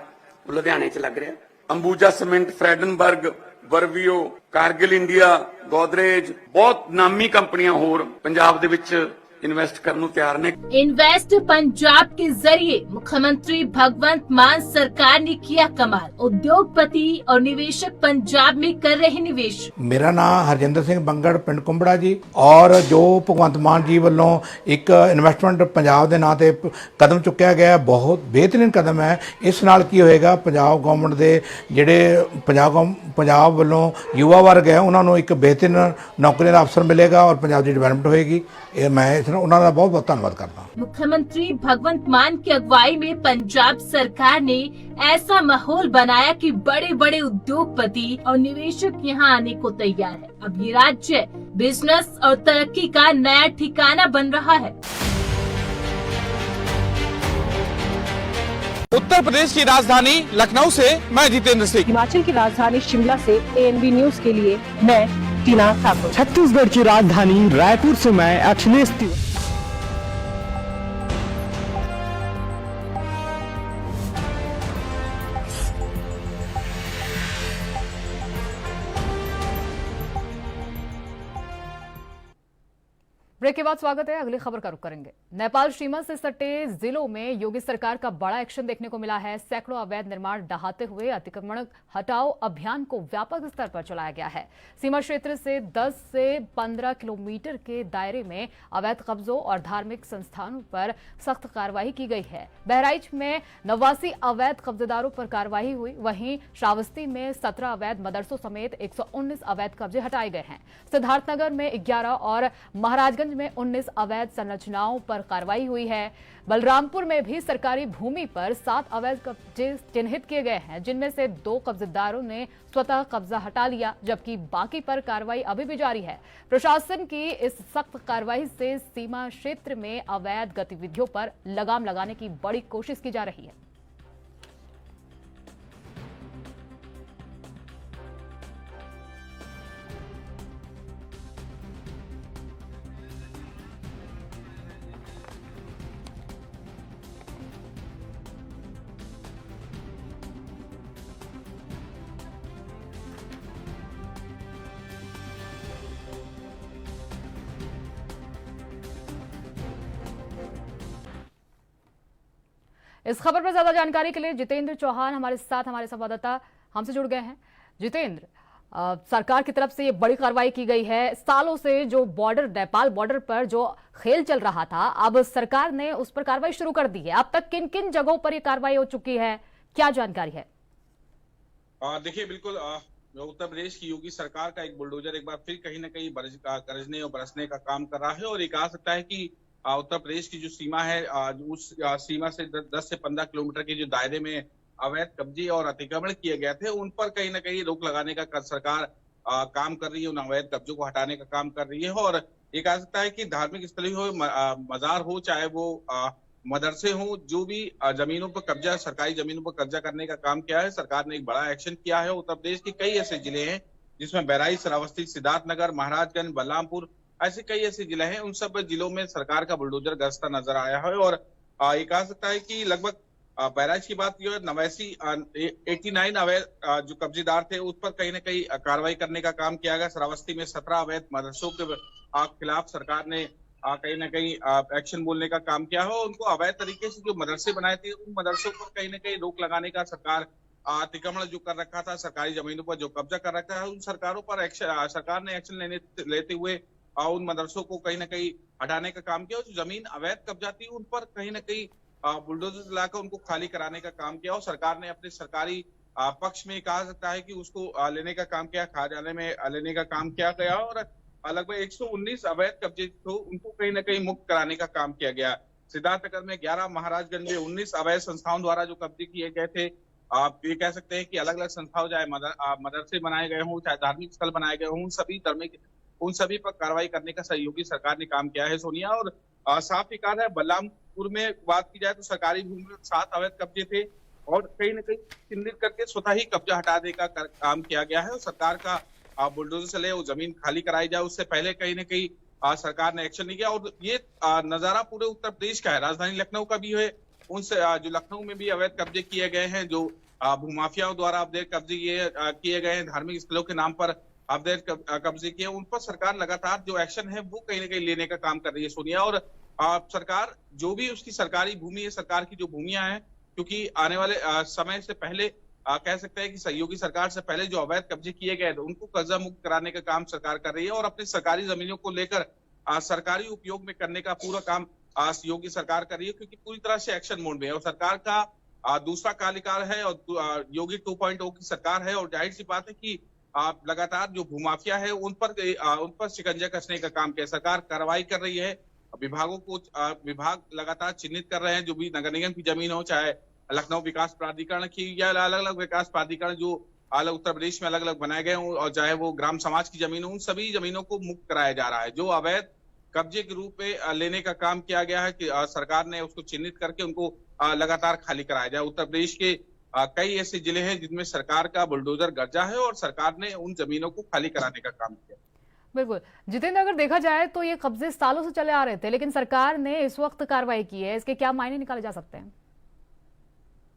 ਉਹ ਲੁਧਿਆਣੇ ਚ ਲੱਗ ਰਿਹਾ। ਅੰਬੂਜਾ ਸੀਮੈਂਟ, ਫਰੈਡਨਬਰਗ, ਵਰਵੀਓ, ਕਾਰਗਿਲ ਇੰਡੀਆ, ਗੋਦਰੇਜ, ਬਹੁਤ ਨਾਮੀ ਕੰਪਨੀਆਂ ਹੋਰ ਪੰਜਾਬ ਦੇ ਵਿੱਚ इन्वेस्ट करने तैयार ने। इन्वेस्ट पंजाब के जरिए मुख्यमंत्री भगवंत मान सरकार ने किया कमाल। उद्योगपति और निवेशक पंजाब में कर रहे निवेश। मेरा नाम हरजिंदर सिंह बंगड़, पिंड कुंबड़ा जी। और जो भगवंत मान जी वालों एक इन्वेस्टमेंट पंजाब के नाम से कदम चुकया गया, बहुत बेहतरीन कदम है। इस नाल की होएगा, पंजाब गवर्नमेंट के जिहड़े पंजाब वालों युवा वर्ग है उन्होंने एक बेहतरीन नौकरी का अवसर मिलेगा और पंजाब की डिवेलपमेंट होएगी। मैं उन्होंने बहुत बहुत धन्यवाद करता हूँ। मुख्यमंत्री भगवंत मान की अगुवाई में पंजाब सरकार ने ऐसा माहौल बनाया कि बड़े बड़े उद्योगपति और निवेशक यहाँ आने को तैयार है। अब ये राज्य बिजनेस और तरक्की का नया ठिकाना बन रहा है। उत्तर प्रदेश की राजधानी लखनऊ से मैं जितेंद्र सिंह। हिमाचल की राजधानी शिमला से ANB न्यूज के लिए मैं टीना ठाकुर। छत्तीसगढ़ की राजधानी रायपुर से मैं अखिलेश तिवारी। ब्रेक के बाद स्वागत है। अगली खबर का रुख करेंगे। नेपाल सीमा से सटे जिलों में योगी सरकार का बड़ा एक्शन देखने को मिला है। सैकड़ों अवैध निर्माण ढहाते हुए अतिक्रमण हटाओ अभियान को व्यापक स्तर पर चलाया गया है। सीमा क्षेत्र से 10 से 15 किलोमीटर के दायरे में अवैध कब्जों और धार्मिक संस्थानों पर सख्त कार्रवाई की गई है। बहराइच में 89 अवैध कब्जेदारों पर कार्रवाई हुई। वहीं श्रावस्ती में 17 अवैध मदरसों समेत 119 अवैध कब्जे हटाए गए हैं। सिद्धार्थनगर में 11 और महाराजगंज में 19 अवैध संरचनाओं पर कार्रवाई हुई है। बलरामपुर में भी सरकारी भूमि पर 7 अवैध कब्जे चिन्हित किए गए हैं, जिनमें से 2 कब्जेदारों ने स्वतः कब्जा हटा लिया, जबकि बाकी पर कार्रवाई अभी भी जारी है। प्रशासन की इस सख्त कार्रवाई से सीमा क्षेत्र में अवैध गतिविधियों पर लगाम लगाने की बड़ी कोशिश की जा रही है। इस खबर पर ज्यादा जानकारी के लिए जितेंद्र चौहान हमारे साथ, हमारे संवाददाता हमसे जुड़ गए हैं। जितेंद्र, सरकार की तरफ से ये बड़ी कार्रवाई की गई है। सालों से जो बॉर्डर, नेपाल बॉर्डर पर जो खेल चल रहा था, अब सरकार ने उस पर कार्रवाई शुरू कर दी है। अब तक किन किन जगहों पर ये कार्रवाई हो चुकी है, क्या जानकारी है? देखिए, बिल्कुल उत्तर प्रदेश की योगी सरकार का एक बुलडोजर एक बार फिर कहीं ना कहीं गरजने और बरसने का काम कर रहा है। और ये कहा सकता है कि उत्तर प्रदेश की जो सीमा है, उस सीमा से 10 से 15 किलोमीटर के जो दायरे में अवैध कब्जे और अतिक्रमण किए गए थे, उन पर कहीं ना कहीं रोक लगाने का सरकार काम कर रही है। उन अवैध कब्जों को हटाने का काम कर रही है। और ये कहा सकता है कि धार्मिक स्थल हो, मजार हो, चाहे वो मदरसे हो, जो भी जमीनों पर कब्जा, सरकारी जमीनों पर कब्जा करने का काम किया है, सरकार ने एक बड़ा एक्शन किया है। उत्तर प्रदेश के कई ऐसे जिले हैं जिसमें बहराइच, श्रावस्ती, सिद्धार्थनगर, महाराजगंज, बलरामपुर, ऐसे कई ऐसे जिले हैं। उन सब जिलों में सरकार का बुलडोजर गश्ता नजर आया है। और ये कहा सकता है कि लगभग बहराइच की बात की 89 अवैध जो कब्जेदार थे, उस पर कहीं ना कहीं कार्रवाई करने का काम किया गया। श्रावस्ती में 17 अवैध मदरसों के खिलाफ सरकार ने कहीं ना कहीं एक्शन बोलने का काम किया है। उनको अवैध तरीके से जो मदरसे बनाए थे, उन मदरसों पर कहीं ना कहीं रोक लगाने का सरकार अतिक्रमण जो कर रखा था, सरकारी जमीनों पर जो कब्जा कर रखा है, उन सरकारों पर सरकार ने एक्शन लेते हुए उन मदरसों को कहीं ना कहीं हटाने का काम किया। और जो जमीन अवैध कब्जा थी, उन पर कहीं ना कहीं बुलडोजर चलाकर उनको खाली कराने का काम किया। और सरकार ने अपने सरकारी पक्ष में कहा सकता है कि उसको लेने का काम किया, खजाने में लेने का काम किया गया। और लगभग 119 अवैध कब्जे थे, उनको कहीं ना कहीं मुक्त कराने का काम किया गया। सिद्धार्थनगर में 11, महाराजगंज में 19 अवैध संस्थाओं द्वारा जो कब्जे किए गए थे, आप ये कह सकते हैं कि अलग अलग संस्थाओं, चाहे मदरसे बनाए गए हों, चाहे धार्मिक स्थल बनाए गए हों, उन सभी पर कार्रवाई करने का सहयोगी सरकार ने काम किया है, सोनिया। और साफ ही कहा है, बलरामपुर में बात की जाए तो सरकारी भूमि में 7 अवैध कब्जे थे और कहीं न कहीं चिन्हित करके स्वतः ही कब्जा हटाने का काम किया गया है। और सरकार का बुलडोजर चले, वो जमीन खाली कराई जाए, उससे पहले कहीं न कहीं सरकार ने एक्शन नहीं किया। और ये नजारा पूरे उत्तर प्रदेश का है, राजधानी लखनऊ का भी है। उनसे जो लखनऊ में भी अवैध कब्जे किए गए हैं, जो भूमाफियाओं द्वारा अवैध कब्जे किए गए हैं, धार्मिक स्थलों के नाम पर अवैध कब्जे किए, उन पर सरकार लगातार जो एक्शन है वो कहीं ना कहीं लेने का काम कर रही है, सोनिया। और सरकार जो भी उसकी सरकारी भूमि है, सरकार की जो भूमियां हैं, क्योंकि आने वाले समय से पहले कह सकते हैं कि सहयोगी सरकार से पहले जो अवैध कब्जे किए गए थे, उनको कर्जा मुक्त कराने का काम सरकार कर रही है। और अपनी सरकारी जमीनों को लेकर सरकारी उपयोग में करने का पूरा काम योगी सरकार कर रही है, क्योंकि पूरी तरह से एक्शन मोड में है। और सरकार का दूसरा कार्यकाल है और योगी 2.0 की सरकार है। और जाहिर सी बात है कि लगातार जो भूमाफिया है उन पर शिकंजा कसने का काम किया, सरकार कार्रवाई कर रही है। विभाग लगातार चिन्हित कर रहे हैं, जो भी नगर निगम की जमीन हो, चाहे लखनऊ विकास प्राधिकरण की या अलग अलग विकास प्राधिकरण जो अलग उत्तर प्रदेश में अलग अलग बनाए गए हों, और चाहे वो ग्राम समाज की जमीन हो, उन सभी जमीनों को मुक्त कराया जा रहा है। जो अवैध कब्जे के रूप में लेने का काम किया गया है कि सरकार ने उसको चिन्हित करके उनको लगातार खाली कराया जाए। उत्तर प्रदेश के कई ऐसे जिले हैं जिनमें सरकार का बुलडोजर गरजा है और सरकार ने उन जमीनों को खाली कराने का काम किया। बिल्कुल जितेंद्र, अगर देखा जाए तो ये कब्जे सालों से चले आ रहे थे, लेकिन सरकार ने इस वक्त कार्रवाई की है, इसके क्या मायने निकाले जा सकते हैं?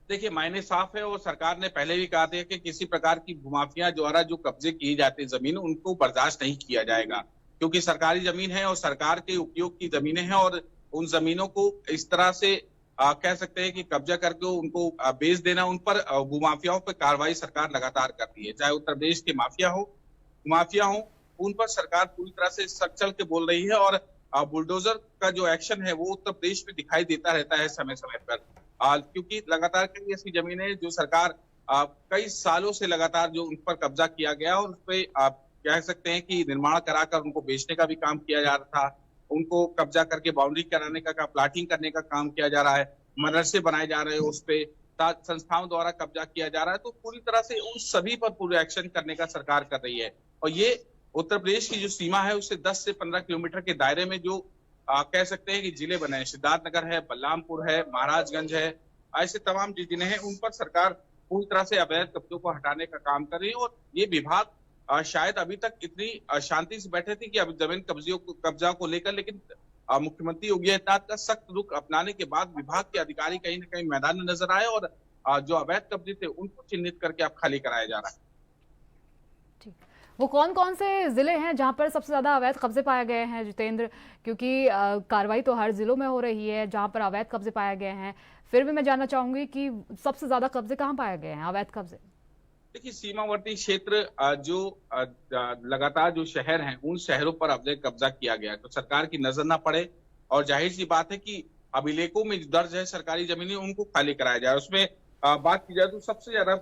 देखिए, मायने साफ है। और सरकार ने पहले भी कहा था कि किसी प्रकार की भूमाफिया द्वारा जो कब्जे किए जाते जमीन, उनको बर्दाश्त नहीं किया जाएगा, क्योंकि सरकारी जमीन है और सरकार के उपयोग की जमीनें हैं, और उन जमीनों को इस तरह से कह सकते हैं कि कब्जा करके उनको बेच देना, उन पर भूमाफियाओं पर कार्रवाई सरकार लगातार करती है। चाहे उत्तर प्रदेश के माफिया हो, उन पर सरकार पूरी तरह से सच चल के बोल रही है, और बुलडोजर का जो एक्शन है वो उत्तर प्रदेश में दिखाई देता रहता है समय समय पर, क्योंकि लगातार कई ऐसी जमीनें जो सरकार कई सालों से लगातार जो उन पर कब्जा किया गया और उस पर कह सकते हैं कि निर्माण कराकर उनको बेचने का भी काम किया जा रहा था, उनको कब्जा करके बाउंड्री कराने का प्लाटिंग करने का काम किया जा रहा है, मदरसे बनाए जा रहे हैं, उस पे संस्थाओं द्वारा कब्जा किया जा रहा है। तो पूरी तरह से उन सभी पर पूरे एक्शन करने का सरकार कर रही है, और ये उत्तर प्रदेश की जो सीमा है उससे 10 से 15 किलोमीटर के दायरे में जो कह सकते हैं कि जिले बने हैं, सिद्धार्थनगर है, बलरामपुर है, महाराजगंज है, ऐसे तमाम जो जिले हैं उन पर सरकार पूरी तरह से अवैध कब्जों को हटाने का काम कर रही है। और ये विभाग शायद अभी तक इतनी शांति से बैठे थे कि अभी जमीन कब्जा को लेकर, लेकिन मुख्यमंत्री योगी आदित्यनाथ का सख्त रुख अपनाने के बाद विभाग के अधिकारी कहीं न कहीं मैदान में नजर आए, और जो अवैध कब्जे थे उनको चिन्हित करके अब खाली कराया जा रहा है। वो कौन कौन से जिले हैं जहां पर सबसे ज्यादा अवैध कब्जे पाए गए हैं जितेंद्र? क्योंकि कार्रवाई तो हर जिलों में हो रही है जहां पर अवैध कब्जे पाए गए हैं, फिर भी मैं जानना चाहूंगी कि सबसे ज्यादा कब्जे कहां पाए गए हैं, अवैध कब्जे? देखिए, सीमावर्ती क्षेत्र जो लगातार जो शहर हैं उन शहरों पर अवैध कब्जा किया गया, तो सरकार की नजर ना पड़े, और जाहिर सी बात है कि अभिलेखों में दर्ज है सरकारी जमीनें उनको खाली कराया जाए। उसमें बात की जाए तो सबसे ज्यादा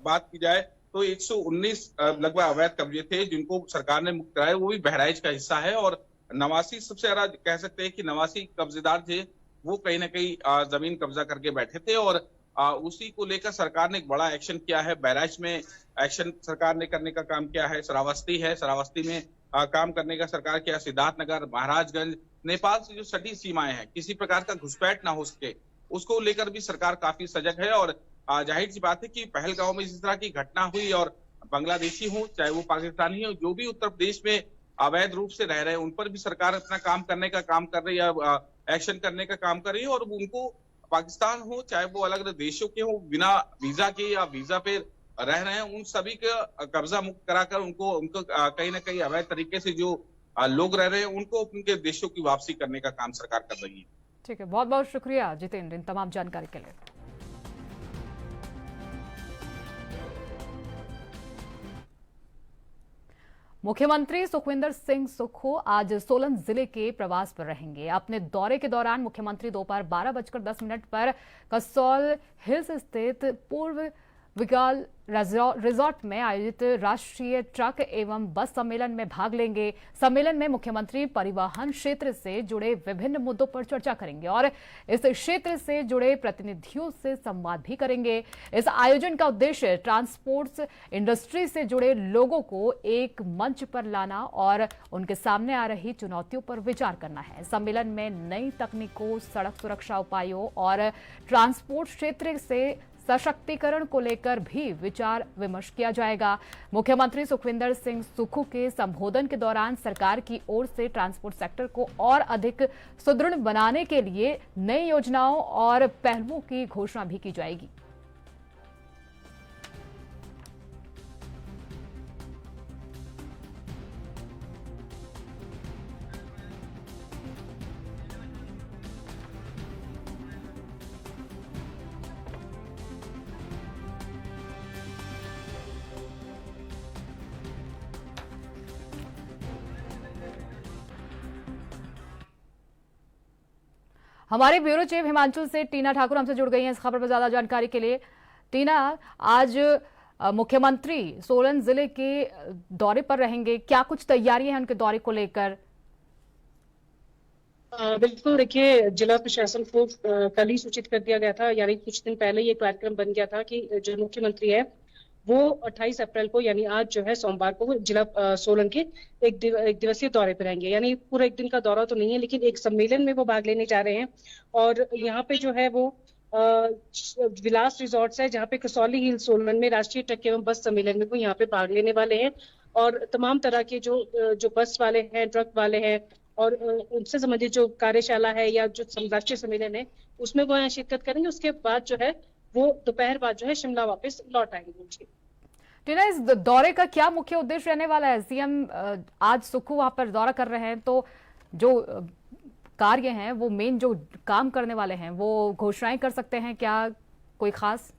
बात की जाए तो 119 लगभग अवैध कब्जे थे जिनको सरकार ने मुक्त कराए, वो भी बहराइच का हिस्सा है, और 89 सबसे ज्यादा कह सकते हैं कि 89 कब्जेदार थे वो कहीं ना कहीं जमीन कब्जा करके बैठे थे, और उसी को लेकर सरकार ने एक बड़ा एक्शन किया है। बहराइच में एक्शन सरकार ने करने का काम किया है, श्रावस्ती में काम करने का सरकार किया, सिद्धार्थनगर, महाराजगंज, नेपाल से जो सटी सीमाएं हैं किसी प्रकार का घुसपैठ ना हो सके उसको लेकर भी सरकार काफी सजग है। और जाहिर सी बात है कि पहलगांव में इस तरह की घटना हुई, और बांग्लादेशी हो चाहे वो पाकिस्तानी हो, जो भी उत्तर प्रदेश में अवैध रूप से रह रहे हैं उन पर भी सरकार अपना काम करने का काम कर रही है, एक्शन करने का काम कर रही है, और उनको पाकिस्तान हो चाहे वो अलग अलग देशों के हो, बिना वीजा के या वीजा पे रह रहे हैं, उन सभी का कब्जा मुक्त कराकर उनको कहीं ना कहीं अवैध तरीके से जो लोग रह रहे हैं उनको उनके देशों की वापसी करने का काम सरकार कर रही है। ठीक है, बहुत बहुत शुक्रिया जितेंद्र इन तमाम जानकारी के लिए। मुख्यमंत्री सुखविंदर सिंह सुक्खू आज सोलन जिले के प्रवास पर रहेंगे। अपने दौरे के दौरान मुख्यमंत्री दोपहर 12:10 पर कसौल हिल्स स्थित पूर्व विगाल रिजॉर्ट में आयोजित राष्ट्रीय ट्रक एवं बस सम्मेलन में भाग लेंगे। सम्मेलन में मुख्यमंत्री परिवहन क्षेत्र से जुड़े विभिन्न मुद्दों पर चर्चा करेंगे और इस क्षेत्र से जुड़े प्रतिनिधियों से संवाद भी करेंगे। इस आयोजन का उद्देश्य ट्रांसपोर्ट इंडस्ट्री से जुड़े लोगों को एक मंच पर लाना और उनके सामने आ रही चुनौतियों पर विचार करना है। सम्मेलन में नई तकनीकों, सड़क सुरक्षा उपायों और ट्रांसपोर्ट क्षेत्र से सशक्तिकरण को लेकर भी विचार विमर्श किया जाएगा। मुख्यमंत्री सुखविंदर सिंह सुक्खू के संबोधन के दौरान सरकार की ओर से ट्रांसपोर्ट सेक्टर को और अधिक सुदृढ़ बनाने के लिए नई योजनाओं और पहलुओं की घोषणा भी की जाएगी। हमारे ब्यूरो चीफ हिमांचल से टीना ठाकुर हमसे जुड़ गई हैं इस खबर पर ज्यादा जानकारी के लिए। टीना, आज मुख्यमंत्री सोलन जिले के दौरे पर रहेंगे, क्या कुछ तैयारियां हैं उनके दौरे को लेकर? बिल्कुल, देखिए, जिला प्रशासन को कल ही सूचित कर दिया गया था, यानी कुछ दिन पहले ये कार्यक्रम बन गया था कि जो मुख्यमंत्री है वो 28 अप्रैल को यानी आज जो है सोमवार को जिला सोलन के एक दिवसीय दौरे पर रहेंगे। यानी पूरा एक दिन का दौरा तो नहीं है, लेकिन एक सम्मेलन में वो भाग लेने जा रहे हैं। और यहाँ पे जो है वो विलास रिजॉर्ट्स है जहाँ पे कसौली हिल सोलन में राष्ट्रीय ट्रक एवं बस सम्मेलन में वो यहाँ पे भाग लेने वाले हैं। और तमाम तरह के जो बस वाले हैं, ट्रक वाले हैं और उनसे संबंधित जो कार्यशाला है या जो राष्ट्रीय सम्मेलन है उसमें वो यहाँ शिरकत करेंगे। उसके बाद जो है वो दोपहर बाद जो है शिमला वापस लौट आएंगे। टीना, इस दौरे का क्या मुख्य उद्देश्य रहने वाला है? सीएम आज सुक्खू वहां पर दौरा कर रहे हैं, तो जो कार्य हैं, वो मेन जो काम करने वाले हैं, वो घोषणाएं कर सकते हैं क्या कोई खास?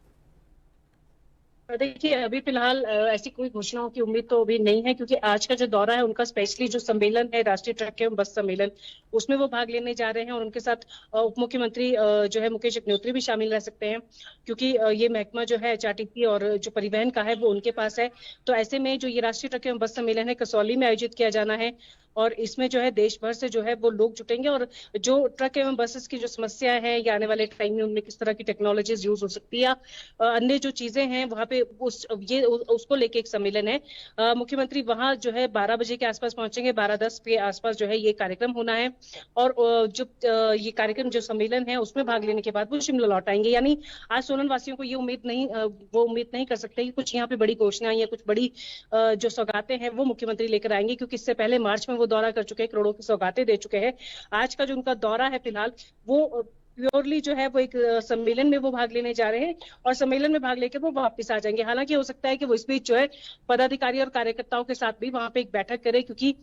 देखिए, अभी फिलहाल ऐसी कोई घोषणाओं की उम्मीद तो अभी नहीं है, क्योंकि आज का जो दौरा है उनका स्पेशली जो सम्मेलन है, राष्ट्रीय ट्रक एवं बस सम्मेलन, उसमें वो भाग लेने जा रहे हैं। और उनके साथ उप मुख्यमंत्री जो है मुकेश अग्निहोत्री भी शामिल रह सकते हैं, क्योंकि ये महकमा जो है एचआरटीसी और जो परिवहन का है वो उनके पास है। तो ऐसे में जो ये राष्ट्रीय ट्रक एवं बस सम्मेलन है, कसौली में आयोजित किया जाना है, और इसमें जो है देश भर से जो है वो लोग जुटेंगे, और जो ट्रक एवं बसेस की जो समस्या है या आने वाले टाइम में उनमें किस तरह की टेक्नोलॉजीज यूज हो सकती है, अन्य जो चीजें हैं वहां पे उसको लेके एक सम्मेलन है। मुख्यमंत्री वहां जो है 12 बजे के आसपास पहुंचेंगे, 12:10 के आसपास जो है ये कार्यक्रम होना है। और जो ये कार्यक्रम जो सम्मेलन है उसमें भाग लेने के बाद वो शिमला लौट आएंगे। यानी आज सोलन वासियों को ये उम्मीद नहीं कर सकते कि कुछ यहाँ पे बड़ी घोषणाएं या कुछ बड़ी जो सौगातें हैं वो मुख्यमंत्री लेकर आएंगे, क्योंकि इससे पहले मार्च में वो दौरा कर चुके हैं, करोड़ों की सौगातें दे चुके हैं। आज का जो उनका दौरा है फिलहाल वो प्योरली जो है वो एक सम्मेलन में वो भाग लेने जा रहे हैं, और सम्मेलन में भाग लेकर वो वापस आ जाएंगे। हालांकि हो सकता है कि वो इस बीच जो है पदाधिकारी और कार्यकर्ताओं के साथ भी वहां पे एक बैठक करे, क्योंकि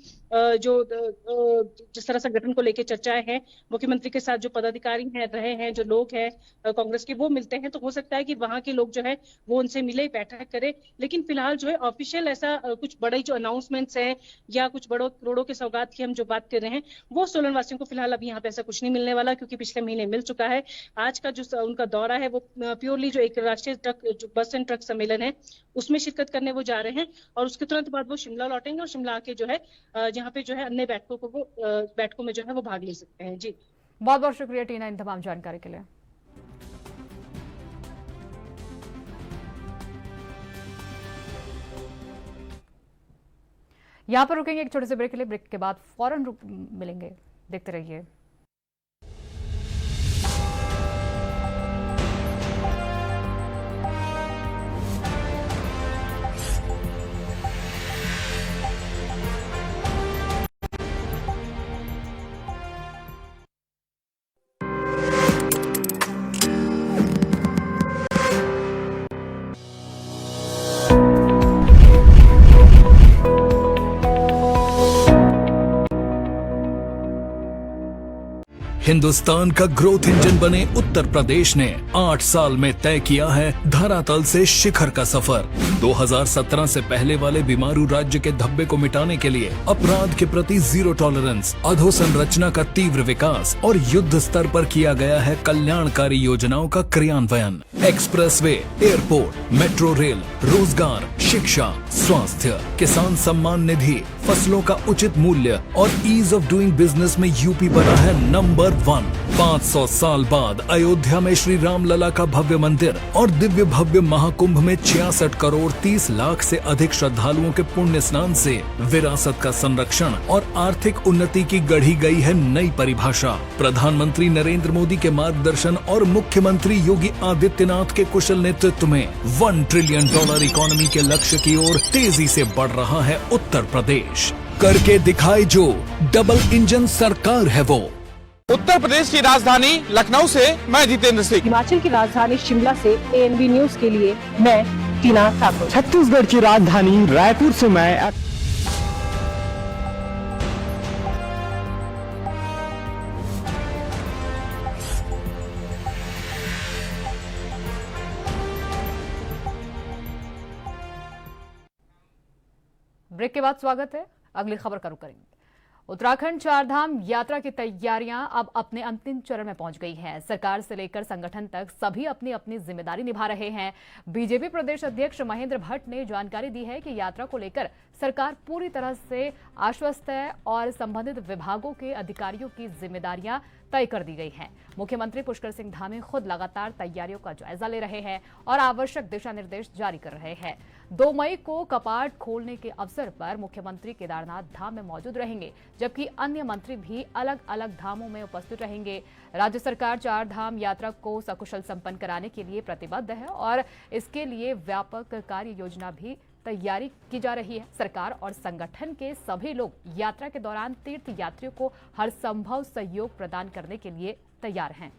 जिस तरह संगठन को लेकर चर्चाएं हैं, मुख्यमंत्री के साथ जो पदाधिकारी हैं रहे हैं, जो लोग हैं कांग्रेस के, वो मिलते हैं, तो हो सकता है कि वहां के लोग जो है वो उनसे मिले, बैठक करे। लेकिन फिलहाल जो है ऑफिशियल ऐसा कुछ बड़े जो अनाउंसमेंट्स है या कुछ बड़ों करोड़ों के सौगात की हम जो बात कर रहे हैं, वो सोलन वासियों को फिलहाल अभी यहाँ पे ऐसा कुछ नहीं मिलने वाला, क्योंकि पिछले महीने मिल चुका है। आज का जो उनका दौरा है वो प्योरली जो एक राष्ट्रीय ट्रक जो बस एंड ट्रक सम्मेलन है उसमें शिरकत करने वो जा रहे हैं, और उसके तुरंत बाद वो शिमला लौटेंगे, और शिमला आके जो है जहाँ पे जो है अन्य बैठकों में जो है वो भाग ले सकते हैं। जी, बहुत बहुत शुक्रिया टीना इन तमाम जानकारी के लिए। यहाँ पर रुकेंगे एक छोटे से ब्रेक के लिए। ब्रेक के बाद फौरन मिलेंगे, देखते रहिए। हिंदुस्तान का ग्रोथ इंजन बने उत्तर प्रदेश ने 8 साल में तय किया है धरातल से शिखर का सफर। 2017 से पहले वाले बीमारू राज्य के धब्बे को मिटाने के लिए अपराध के प्रति जीरो टॉलरेंस, अधोसंरचना का तीव्र विकास और युद्ध स्तर पर किया गया है कल्याणकारी योजनाओं का क्रियान्वयन। एक्सप्रेसवे, एयरपोर्ट, मेट्रो रेल, रोजगार, शिक्षा, स्वास्थ्य, किसान सम्मान निधि, फसलों का उचित मूल्य और ईज ऑफ डूइंग बिजनेस में यूपी बना है नंबर 1। 500 साल बाद अयोध्या में श्री राम लला का भव्य मंदिर और दिव्य भव्य महाकुंभ में 66 करोड़ 30 लाख से अधिक श्रद्धालुओं के पुण्य स्नान से विरासत का संरक्षण और आर्थिक उन्नति की गढ़ी गई है नई परिभाषा। प्रधानमंत्री नरेंद्र मोदी के मार्गदर्शन और मुख्यमंत्री योगी आदित्यनाथ के कुशल नेतृत्व में $1 ट्रिलियन इकोनॉमी के लक्ष्य की ओर तेजी से बढ़ रहा है उत्तर प्रदेश। करके दिखाए जो, डबल इंजन सरकार है वो। उत्तर प्रदेश की राजधानी लखनऊ से मैं जितेंद्र सिंह। हिमाचल की राजधानी शिमला से ANB न्यूज के लिए मैं टीना ठाकुर। छत्तीसगढ़ की राजधानी रायपुर से मैं ब्रेक के बाद स्वागत है। अगली खबर का रुख करेंगे। उत्तराखंड चारधाम यात्रा की तैयारियां अब अपने अंतिम चरण में पहुंच गई हैं। सरकार से लेकर संगठन तक सभी अपनी अपनी जिम्मेदारी निभा रहे हैं। बीजेपी प्रदेश अध्यक्ष महेंद्र भट्ट ने जानकारी दी है कि यात्रा को लेकर सरकार पूरी तरह से आश्वस्त है और संबंधित विभागों के अधिकारियों की जिम्मेदारियां तय कर दी गई हैं। मुख्यमंत्री पुष्कर सिंह धामी खुद लगातार तैयारियों का जायजा ले रहे हैं और आवश्यक दिशा निर्देश जारी कर रहे हैं। 2 मई को कपाट खोलने के अवसर पर मुख्यमंत्री केदारनाथ धाम में मौजूद रहेंगे, जबकि अन्य मंत्री भी अलग अलग धामों में उपस्थित रहेंगे। राज्य सरकार 4 धाम यात्रा को सकुशल संपन्न कराने के लिए प्रतिबद्ध है और इसके लिए व्यापक कार्य योजना भी तैयारी की जा रही है। सरकार और संगठन के सभी लोग यात्रा के दौरान तीर्थ यात्रियों को हर संभव सहयोग प्रदान करने के लिए तैयार हैं।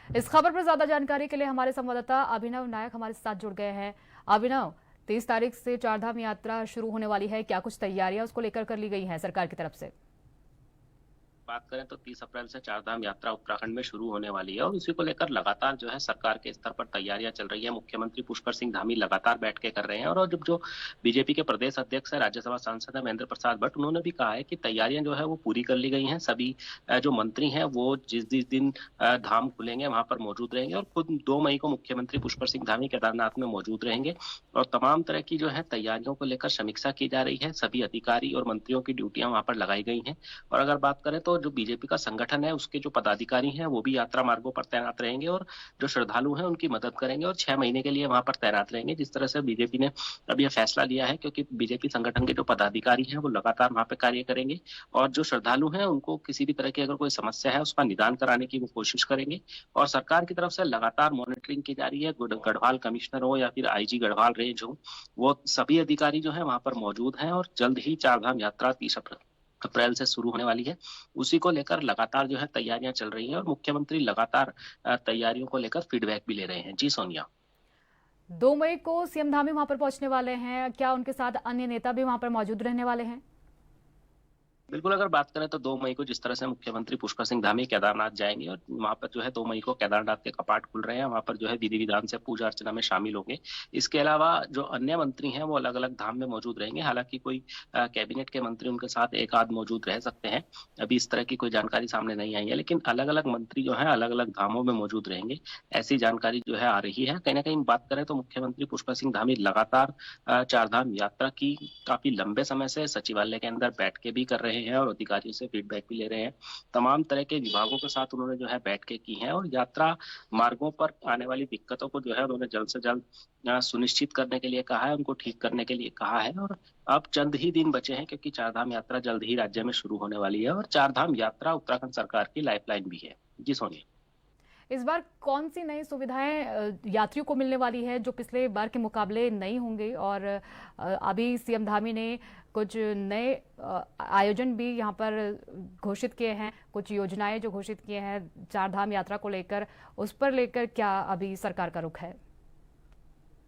इस खबर पर ज्यादा जानकारी के लिए हमारे संवाददाता अभिनव नायक हमारे साथ जुड़ गए हैं। अभिनव, 30 तारीख से चारधाम यात्रा शुरू होने वाली है, क्या कुछ तैयारियां उसको लेकर कर ली गई हैं सरकार की तरफ से? बात करें तो 30 अप्रैल से चारधाम यात्रा उत्तराखंड में शुरू होने वाली है और उसी को लेकर लगातार जो है सरकार के स्तर पर तैयारियां चल रही है। मुख्यमंत्री पुष्कर सिंह धामी लगातार बैठ के कर रहे हैं और जब जो बीजेपी के प्रदेश अध्यक्ष है, राज्यसभा सांसद है महेंद्र प्रसाद भट्ट, उन्होंने भी कहा है कि तैयारियां जो है वो पूरी कर ली गई हैं। सभी जो मंत्री हैं वो जिस दिन धाम खुलेंगे वहां पर मौजूद रहेंगे और खुद 2 मई को मुख्यमंत्री पुष्कर सिंह धामी केदारनाथ में मौजूद रहेंगे और तमाम तरह की जो है तैयारियों को लेकर समीक्षा की जा रही है। सभी अधिकारी और मंत्रियों की ड्यूटियां वहां पर लगाई गई हैं और अगर बात करें तो जो बीजेपी का संगठन है उसके जो पदाधिकारी हैं वो भी यात्रा मार्गों पर तैनात रहेंगे और जो श्रद्धालु हैं उनकी मदद करेंगे और 6 महीने के लिए वहां पर तैनात रहेंगे। जिस तरह से बीजेपी ने अब यह फैसला लिया है, क्योंकि बीजेपी संगठन के जो पदाधिकारी हैं वो लगातार वहां पे कार्य करेंगे और जो श्रद्धालु हैं उनको किसी भी तरह की अगर कोई समस्या है उसका निदान कराने की वो कोशिश करेंगे और सरकार की तरफ से लगातार मॉनिटरिंग की जा रही है। गढ़वाल कमिश्नर हो या फिर आईजी गढ़वाल रेंज हो, वो सभी अधिकारी जो है वहां पर मौजूद हैं और जल्द ही चारधाम यात्रा 30 अप्रैल से शुरू होने वाली है। उसी को लेकर लगातार जो है तैयारियां चल रही हैं और मुख्यमंत्री लगातार तैयारियों को लेकर फीडबैक भी ले रहे हैं। जी सोनिया, 2 मई को सीएम धामी वहां पर पहुंचने वाले हैं, क्या उनके साथ अन्य नेता भी वहां पर मौजूद रहने वाले हैं? बिल्कुल, अगर बात करें तो 2 मई को जिस तरह से मुख्यमंत्री पुष्कर सिंह धामी केदारनाथ जाएंगे और वहां पर जो है 2 मई को केदारनाथ के कपाट खुल रहे हैं, वहां पर जो है विधि विधान से पूजा अर्चना में शामिल होंगे। इसके अलावा जो अन्य मंत्री हैं वो अलग अलग धाम में मौजूद रहेंगे। हालांकि कोई कैबिनेट के मंत्री उनके साथ एक आध मौजूद रह सकते हैं, अभी इस तरह की कोई जानकारी सामने नहीं आई है, लेकिन अलग अलग मंत्री जो है अलग अलग धामों में मौजूद रहेंगे, ऐसी जानकारी जो है आ रही है। कहीं ना कहीं बात करें तो मुख्यमंत्री पुष्कर सिंह धामी लगातार चारधाम यात्रा की काफी लंबे समय से सचिवालय के अंदर बैठ के भी कर रहे हैं और अधिकारियों से फीडबैक भी ले रहे हैं। तमाम तरह के विभागों के साथ उन्होंने जो है बैठकें की हैं और यात्रा मार्गों पर आने वाली दिक्कतों को जो है उन्होंने जल्द से जल्द सुनिश्चित करने के लिए कहा है, उनको ठीक करने के लिए कहा है। और अब चंद ही दिन बचे हैं क्योंकि चारधाम यात्रा जल्द ही राज्य में शुरू होने वाली है और चारधाम यात्रा उत्तराखंड सरकार की लाइफलाइन भी है। जी सोनिया, इस बार कौन सी नई सुविधाएं यात्रियों को मिलने वाली है जो पिछले बार के मुकाबले नई होंगी? और अभी सीएम धामी ने कुछ नए आयोजन भी यहाँ पर घोषित किए हैं, कुछ योजनाएं जो घोषित किए हैं चारधाम यात्रा को लेकर, उस पर लेकर क्या अभी सरकार का रुख है?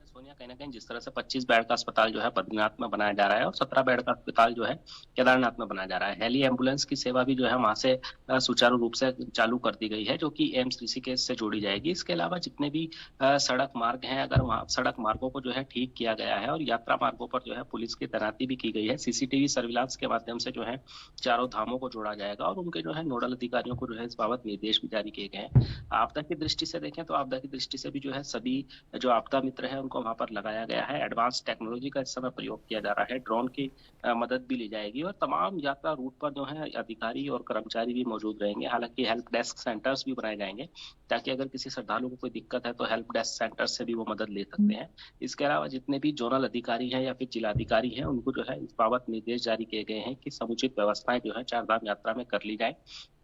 सोनिया, कहीं ना कहीं जिस तरह से 25 बेड का अस्पताल जो है बद्रीनाथ में बनाया जा रहा है और 17 बेड का अस्पताल जो है केदारनाथ में बनाया जा रहा है। हेली एम्बुलेंस की सेवा भी जो है वहां से सुचारू रूप से चालू कर दी गई है, जो कि एम्स ऋषिकेश से जोड़ी जाएगी। इसके अलावा जितने भी सड़क मार्ग हैं, अगर वहाँ सड़क मार्गों को जो है ठीक किया गया है और यात्रा मार्गों पर जो है पुलिस की तैनाती भी की गई है। सीसीटीवी सर्विलांस के माध्यम से जो है चारों धामों को जोड़ा जाएगा और उनके जो है नोडल अधिकारियों को जो है इस बाबत निर्देश भी जारी किए गए हैं। आपदा की दृष्टि से देखें तो आपदा की दृष्टि से भी जो है सभी जो आपदा मित्र है उनको वहां पर लगाया गया है। एडवांस टेक्नोलॉजी का इस समय प्रयोग किया जा रहा है, ड्रोन की मदद भी ली जाएगी और तमाम यात्रा रूट पर जो है अधिकारी और कर्मचारी भी मौजूद रहेंगे। हालांकि हेल्प डेस्क सेंटर्स भी बनाए जाएंगे ताकि अगर किसी श्रद्धालु को कोई दिक्कत है तो हेल्प डेस्क सेंटर से भी वो मदद ले सकते हैं। इसके अलावा जितने भी जोनल अधिकारी हैं या फिर जिलाधिकारी हैं उनको जो है इस बाबत निर्देश जारी किए गए हैं कि समुचित व्यवस्थाएं जो है चारधाम यात्रा में कर ली जाए,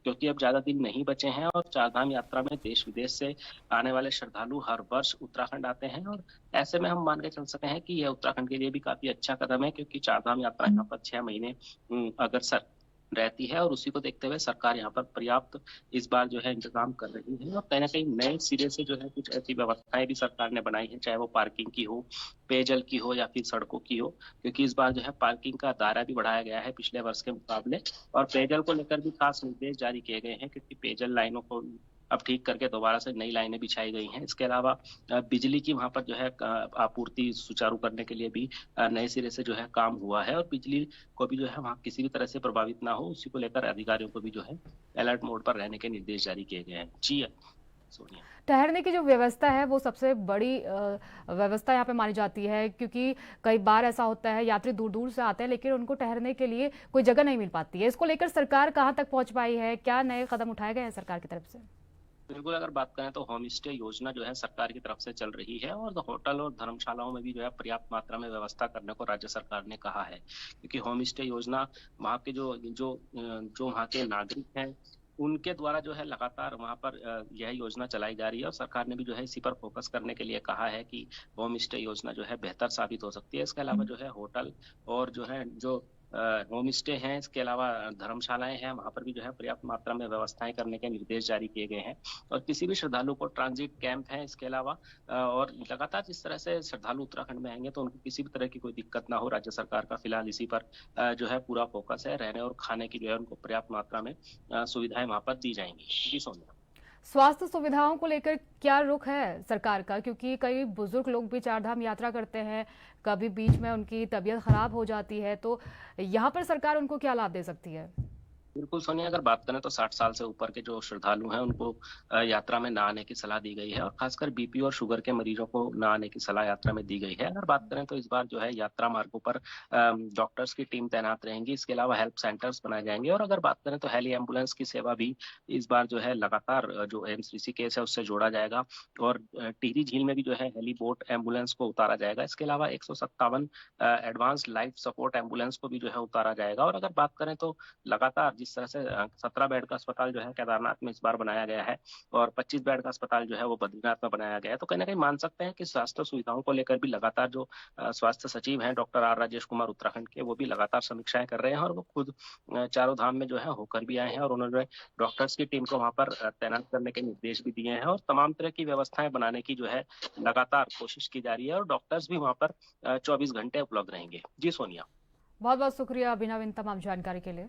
क्योंकि अब ज्यादा दिन नहीं बचे हैं और चारधाम यात्रा में देश विदेश से आने वाले श्रद्धालु हर वर्ष उत्तराखंड आते हैं और ऐसे में हम मान के चल सकते हैं कि यह उत्तराखंड के लिए भी काफी अच्छा कदम है, क्योंकि चारधाम यात्रा यहाँ पर 6 महीने अग्रसर रहती है और उसी को देखते हुए सरकार यहाँ पर पर्याप्त इस बार जो है इंतजाम कर रही है और कहीं ना कहीं नए सिरे से जो है कुछ ऐसी व्यवस्थाएं भी सरकार ने बनाई है, चाहे वो पार्किंग की हो, पेयजल की हो या फिर सड़कों की हो, क्योंकि इस बार जो है पार्किंग का दायरा भी बढ़ाया गया है पिछले वर्ष के मुकाबले और पेयजल को लेकर भी खास निर्देश जारी किए गए हैं, क्योंकि पेयजल लाइनों को अब ठीक करके दोबारा से नई लाइनें बिछाई गई हैं। इसके अलावा बिजली की वहां पर जो है आपूर्ति सुचारू करने के लिए भी नए सिरे से जो है काम हुआ है और बिजली को भी जो है वहां किसी भी तरह से प्रभावित ना हो, उसी को लेकर अधिकारियों को भी जो है अलर्ट मोड पर रहने के निर्देश जारी किए गए हैं। जी सोनिया, ठहरने की जो व्यवस्था है वो सबसे बड़ी व्यवस्था यहाँ पे मानी जाती है, क्योंकि कई बार ऐसा होता है यात्री दूर दूर से आते हैं लेकिन उनको ठहरने के लिए कोई जगह नहीं मिल पाती है। इसको लेकर सरकार कहाँ तक पहुंच पाई है, क्या नए कदम उठाए गए हैं सरकार की तरफ से? बिल्कुल, अगर बात करें तो होम स्टे योजना जो है सरकार की तरफ से चल रही है और होटल और धर्मशालाओं में भी जो है पर्याप्त मात्रा में व्यवस्था करने को राज्य सरकार ने कहा है, क्योंकि होम स्टे योजना वहाँ के जो वहाँ के नागरिक हैं उनके द्वारा जो है लगातार वहाँ पर यह योजना चलाई जा रही है और सरकार ने भी जो है इसी पर फोकस करने के लिए कहा है कि होम स्टे योजना जो है बेहतर साबित हो सकती है। इसके अलावा जो है होटल और जो है जो होम स्टे हैं, इसके अलावा धर्मशालाएं हैं, वहां पर भी जो है पर्याप्त मात्रा में व्यवस्थाएं करने के निर्देश जारी किए गए हैं। और किसी भी श्रद्धालु को ट्रांजिट कैंप है इसके अलावा और लगातार जिस तरह से श्रद्धालु उत्तराखंड में आएंगे तो उनको किसी भी तरह की कोई दिक्कत ना हो, राज्य सरकार का फिलहाल इसी पर जो है पूरा फोकस है। रहने और खाने की जो है उनको पर्याप्त मात्रा में सुविधाएं वहां पर दी जाएंगी। जी सोनिया। स्वास्थ्य सुविधाओं को लेकर क्या रुख है सरकार का, क्योंकि कई बुजुर्ग लोग भी चारधाम यात्रा करते हैं, कभी बीच में उनकी तबीयत खराब हो जाती है, तो यहाँ पर सरकार उनको क्या लाभ दे सकती है? बिल्कुल सोनिया, अगर बात करें तो 60 साल से ऊपर के जो श्रद्धालु हैं उनको यात्रा में ना आने की सलाह दी गई है और खासकर बीपी और शुगर के मरीजों को ना आने की सलाह यात्रा में दी गई है। अगर बात करें तो इस बार जो है यात्रा मार्गों पर डॉक्टर्स की टीम तैनात रहेंगी, इसके अलावा हेल्प सेंटर्स बनाए जाएंगे। और अगर बात करें तो हेली एम्बुलेंस की सेवा भी इस बार जो है लगातार जो एम्स ऋषिकेश है उससे जोड़ा जाएगा और टिहरी झील में भी जो है हेली बोट एम्बुलेंस को उतारा जाएगा। इसके अलावा 157 एडवांस लाइफ सपोर्ट एम्बुलेंस को भी जो है उतारा जाएगा। और अगर बात करें तो लगातार जिस तरह से 17 बेड का अस्पताल जो है केदारनाथ में इस बार बनाया गया है और 25 बेड का अस्पताल जो है वो बद्रीनाथ में बनाया गया है, तो कहीं ना कहीं मान सकते हैं कि स्वास्थ्य सुविधाओं को लेकर भी लगातार जो स्वास्थ्य सचिव हैं डॉक्टर आर राजेश कुमार उत्तराखंड के, वो भी लगातार समीक्षाएं कर रहे हैं और वो खुद चारों धाम में जो है होकर भी आए हैं और उन्होंने डॉक्टर्स की टीम को वहां पर तैनात करने के निर्देश भी दिए हैं और तमाम तरह की व्यवस्थाएं बनाने की जो है लगातार कोशिश की जा रही है और डॉक्टर्स भी वहां पर 24 घंटे उपलब्ध रहेंगे। जी सोनिया। बहुत बहुत शुक्रिया अभिनव इन तमाम जानकारी के लिए।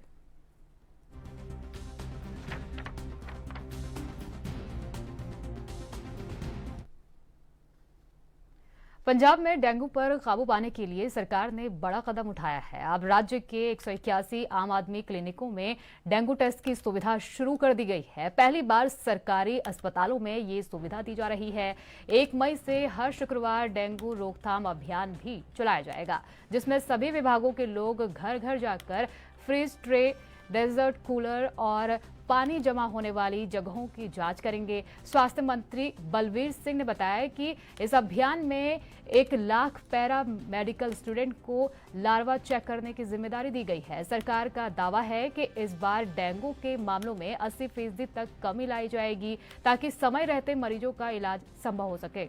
पंजाब में डेंगू पर काबू पाने के लिए सरकार ने बड़ा कदम उठाया है। अब राज्य के 181 आम आदमी क्लिनिकों में डेंगू टेस्ट की सुविधा शुरू कर दी गई है। पहली बार सरकारी अस्पतालों में ये सुविधा दी जा रही है। 1 मई से हर शुक्रवार डेंगू रोकथाम अभियान भी चलाया जाएगा, जिसमें सभी विभागों के लोग घर घर जाकर फ्रीज ट्रे, डेजर्ट कूलर और पानी जमा होने वाली जगहों की जांच करेंगे। स्वास्थ्य मंत्री बलवीर सिंह ने बताया कि इस अभियान में 1 लाख पैरा मेडिकल स्टूडेंट को लार्वा चेक करने की जिम्मेदारी दी गई है। सरकार का दावा है कि इस बार डेंगू के मामलों में 80% तक कमी लाई जाएगी ताकि समय रहते मरीजों का इलाज संभव हो सके।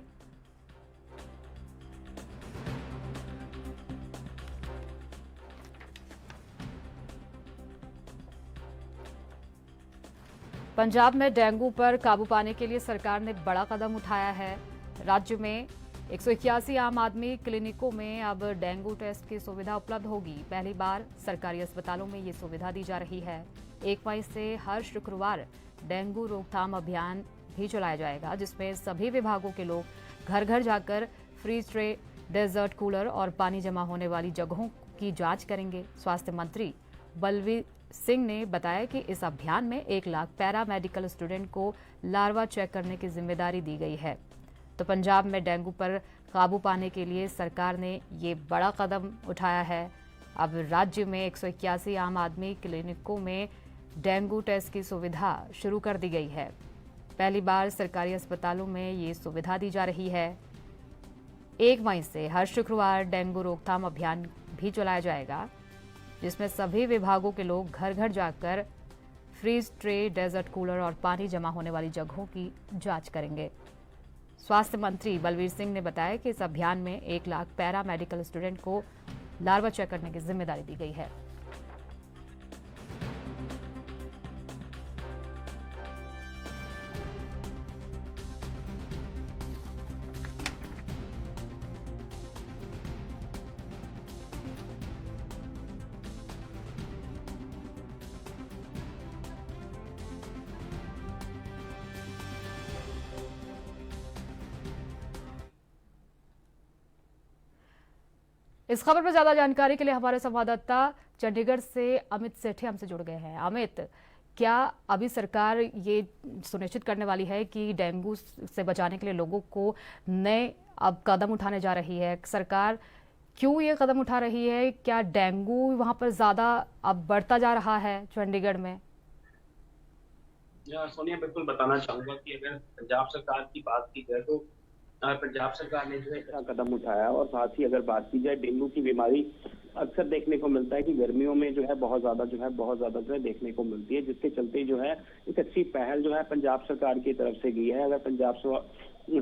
पंजाब में डेंगू पर काबू पाने के लिए सरकार ने बड़ा कदम उठाया है। राज्य में 181 आम आदमी क्लिनिकों में अब डेंगू टेस्ट की सुविधा उपलब्ध होगी। पहली बार सरकारी अस्पतालों में ये सुविधा दी जा रही है। 1 मई से हर शुक्रवार डेंगू रोकथाम अभियान भी चलाया जाएगा, जिसमें सभी विभागों के लोग घर घर जाकर फ्रीज ट्रे, डेजर्ट कूलर और पानी जमा होने वाली जगहों की जांच करेंगे। स्वास्थ्य मंत्री बलवीर सिंह ने बताया कि इस अभियान में 1 लाख पैरा मेडिकल स्टूडेंट को लार्वा चेक करने की जिम्मेदारी दी गई है। तो पंजाब में डेंगू पर काबू पाने के लिए सरकार ने ये बड़ा कदम उठाया है। अब राज्य में 181 आम आदमी क्लिनिकों में डेंगू टेस्ट की सुविधा शुरू कर दी गई है। पहली बार सरकारी अस्पतालों में ये सुविधा दी जा रही है। 1 मई से हर शुक्रवार डेंगू रोकथाम अभियान भी चलाया जाएगा, जिसमें सभी विभागों के लोग घर घर जाकर फ्रीज ट्रे, डेजर्ट कूलर और पानी जमा होने वाली जगहों की जांच करेंगे। स्वास्थ्य मंत्री बलवीर सिंह ने बताया कि इस अभियान में 1 लाख पैरा मेडिकल स्टूडेंट को लार्वा चेक करने की जिम्मेदारी दी गई है। इस खबर पर ज्यादा जानकारी के लिए हमारे संवाददाता चंडीगढ़ से अमित सेठी हमसे जुड़ गए हैं। अमित, क्या अभी सरकार ये सुनिश्चित करने वाली है कि डेंगू से बचाने के लिए लोगों को नए अब कदम उठाने जा रही है? सरकार क्यों ये कदम उठा रही है? क्या डेंगू वहां पर ज्यादा अब बढ़ता जा रहा है चंडीगढ़ में? सोनिया, बिल्कुल बताना चाहूंगा कि अगर पंजाब सरकार की बात की जाए तो पंजाब सरकार ने जो है इतना कदम उठाया और साथ ही अगर बात की जाए डेंगू की बीमारी अक्सर देखने को मिलता है कि गर्मियों में जो है बहुत ज्यादा जो है देखने को मिलती है, जिसके चलते जो है एक अच्छी पहल जो है पंजाब सरकार की तरफ से की है। अगर पंजाब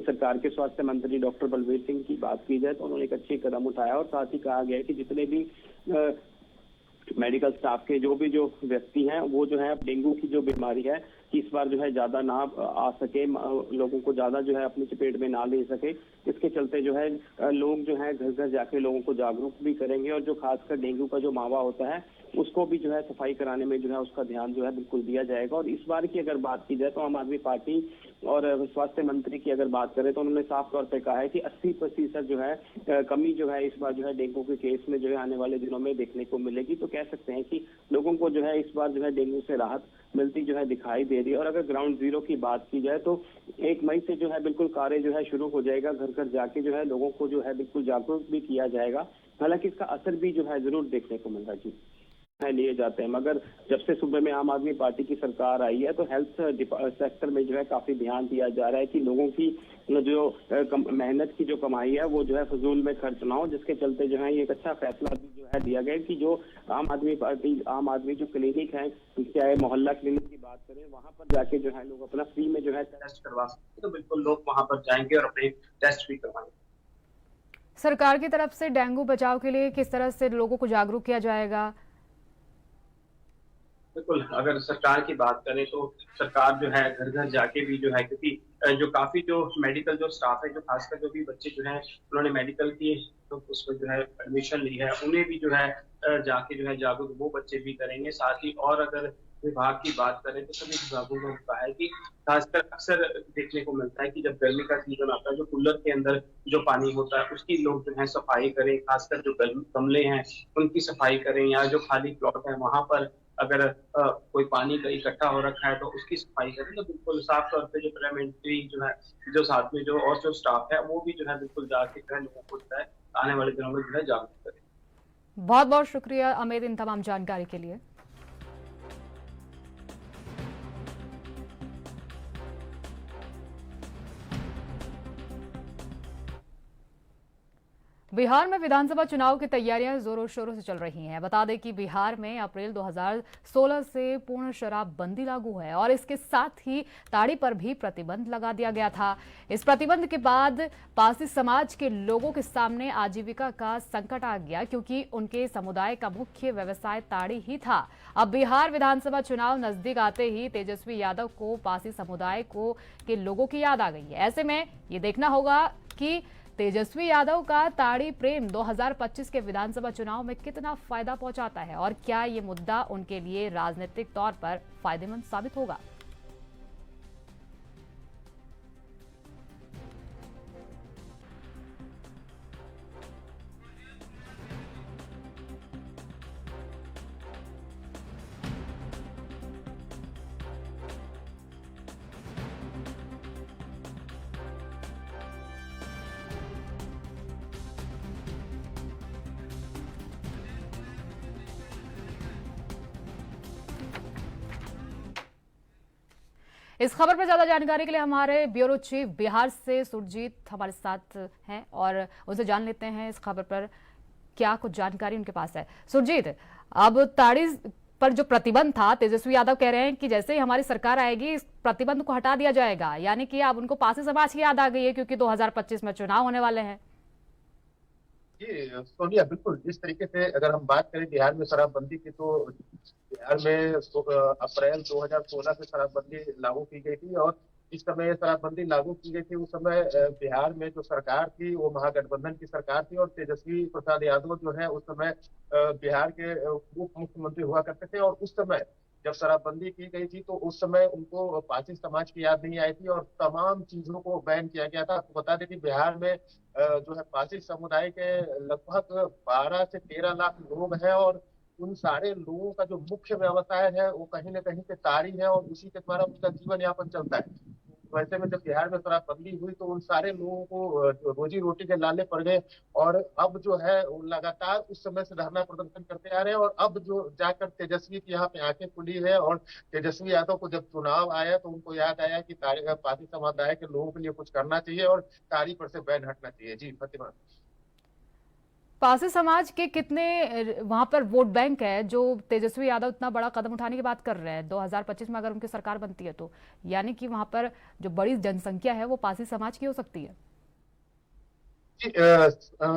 सरकार के स्वास्थ्य मंत्री डॉक्टर बलवीर सिंह की बात की जाए तो उन्होंने एक अच्छी कदम उठाया और साथ ही कहा गया है कि जितने भी मेडिकल स्टाफ के जो व्यक्ति हैं वो जो है डेंगू की जो बीमारी है कि इस बार जो है ज्यादा ना आ सके, लोगों को ज्यादा जो है अपनी चपेट में ना ले सके, इसके चलते जो है लोग जो है घर घर जाके लोगों को जागरूक भी करेंगे और जो खासकर डेंगू का जो मावा होता है उसको भी जो है सफाई कराने में जो है उसका ध्यान जो है बिल्कुल दिया जाएगा। और इस बार की अगर बात की जाए तो आम आदमी पार्टी और स्वास्थ्य मंत्री की अगर बात करें तो उन्होंने साफ तौर पे कहा है कि 80% जो है कमी जो है इस बार जो है डेंगू के केस में जो है आने वाले दिनों में देखने को मिलेगी। तो कह सकते हैं कि लोगों को जो है इस बार जो है डेंगू से राहत मिलती जो है दिखाई दे रही है। और अगर ग्राउंड जीरो की बात की जाए तो 1 मई से जो है बिल्कुल कार्य जो है शुरू हो जाएगा, घर घर जाके जो है लोगों को जो है बिल्कुल जागरूक भी किया जाएगा। हालांकि इसका असर भी जो है जरूर देखने को मिल रहा है जी लिए जाते हैं, मगर जब से सूबे में आम आदमी पार्टी की सरकार आई है तो हेल्थ सेक्टर में जो है काफी ध्यान दिया जा रहा है कि लोगों की जो मेहनत की जो कमाई है वो जो है फजूल में खर्च ना हो, जिसके चलते जो है ये एक अच्छा फैसला भी जो है लिया गया कि जो आम आदमी जो क्लिनिक है, चाहे मोहल्ला क्लिनिक की बात करें, वहां पर जाके जो है लोग अपना फ्री में जो है टेस्ट करवा सकते हैं। तो बिल्कुल लोग वहां पर जाएंगे और अपने टेस्ट भी करवाएंगे। सरकार की तरफ से डेंगू बचाव के लिए किस तरह से लोगों को जागरूक किया जाएगा? बिल्कुल, अगर सरकार की बात करें तो सरकार जो है घर घर जाके भी जो है, क्योंकि जो काफी जो मेडिकल जो स्टाफ है, जो खासकर जो भी बच्चे जो है उन्होंने मेडिकल की तो उसमें जो है एडमिशन ली है, उन्हें भी जो है जाके जो है जागरूक वो बच्चे भी करेंगे। साथ ही और अगर विभाग की बात करें तो सभी विभागों को कहा है कि खासकर अक्सर देखने को मिलता है कि जब गर्मी का सीजन आता है जो कूलर के अंदर जो पानी होता है उसकी लोग जो है सफाई करें, खासकर जो गमले हैं उनकी सफाई करें, या जो खाली प्लॉट है वहां पर अगर कोई पानी का इकट्ठा हो रखा है तो उसकी सफाई करें। तो बिल्कुल साफ तौर पे जो पार्लियामेंट्री जो है जो साथ में जो और जो स्टाफ है वो भी जो है बिल्कुल जाके जो है लोगों को जो है आने वाले दिनों में जो है जागरूक करें। बहुत बहुत शुक्रिया अमित इन तमाम जानकारी के लिए। बिहार में विधानसभा चुनाव की तैयारियां जोरों शोरों से चल रही हैं। बता दें कि बिहार में अप्रैल 2016 से पूर्ण शराबबंदी लागू है और इसके साथ ही ताड़ी पर भी प्रतिबंध लगा दिया गया था। इस प्रतिबंध के बाद पारसी समाज के लोगों के सामने आजीविका का संकट आ गया, क्योंकि उनके समुदाय का मुख्य व्यवसाय ताड़ी ही था। अब बिहार विधानसभा चुनाव नजदीक आते ही तेजस्वी यादव को पारसी समुदाय के लोगों की याद आ गई है। ऐसे में ये देखना होगा कि तेजस्वी यादव का ताड़ी प्रेम 2025 के विधानसभा चुनाव में कितना फायदा पहुंचाता है और क्या ये मुद्दा उनके लिए राजनीतिक तौर पर फायदेमंद साबित होगा। इस खबर पर ज्यादा जानकारी के लिए हमारे ब्यूरो चीफ बिहार से सुरजीत हमारे साथ हैं और उनसे जान लेते हैं इस खबर पर क्या कुछ जानकारी उनके पास है। सुरजीत, अब ताड़ी पर जो प्रतिबंध था, तेजस्वी यादव कह रहे हैं कि जैसे ही हमारी सरकार आएगी इस प्रतिबंध को हटा दिया जाएगा, यानी कि अब उनको पारसी समाज की याद आ गई है क्योंकि 2025 में चुनाव होने वाले हैं। जी सोनिया, बिल्कुल जिस तरीके से अगर हम बात करें बिहार में शराबबंदी की, तो बिहार में अप्रैल 2016 से शराबबंदी लागू की गई थी और इस समय शराबबंदी लागू की गई थी उस समय बिहार में जो सरकार थी वो महागठबंधन की सरकार थी और तेजस्वी प्रसाद यादव जो है उस समय बिहार के उप मुख्यमंत्री हुआ करते थे। और उस समय जब शराबबंदी की गई थी तो उस समय उनको पारसी समाज की याद नहीं आई थी और तमाम चीजों को बैन किया गया था। आपको बता दें कि बिहार में जो है पारसी समुदाय के लगभग 12 से 13 लाख लोग हैं और उन सारे लोगों का जो मुख्य व्यवसाय है वो कहीं ना कहीं से ताड़ी है और उसी के द्वारा उनका जीवन यापन चलता है। वैसे में जब बिहार में शराबबंदी हुई तो उन सारे लोगों को रोजी रोटी के लाले पड़ गए और अब जो है वो लगातार उस समय से धरना प्रदर्शन करते आ रहे हैं। और अब जो जाकर तेजस्वी की यहाँ पे आंखें खुली है और तेजस्वी यादव को जब चुनाव आया तो उनको याद आया कि पारसी समुदाय के लोगों के लिए कुछ करना चाहिए और ताड़ी पर से बैन हटना चाहिए। जी फतिमा, पारसी समाज के कितने वहां पर वोट बैंक है जो तेजस्वी यादव इतना बड़ा कदम उठाने की बात कर रहे हैं 2025 में अगर उनकी सरकार बनती है तो, यानी कि वहां पर जो बड़ी जनसंख्या है वो पारसी समाज की हो सकती है। जी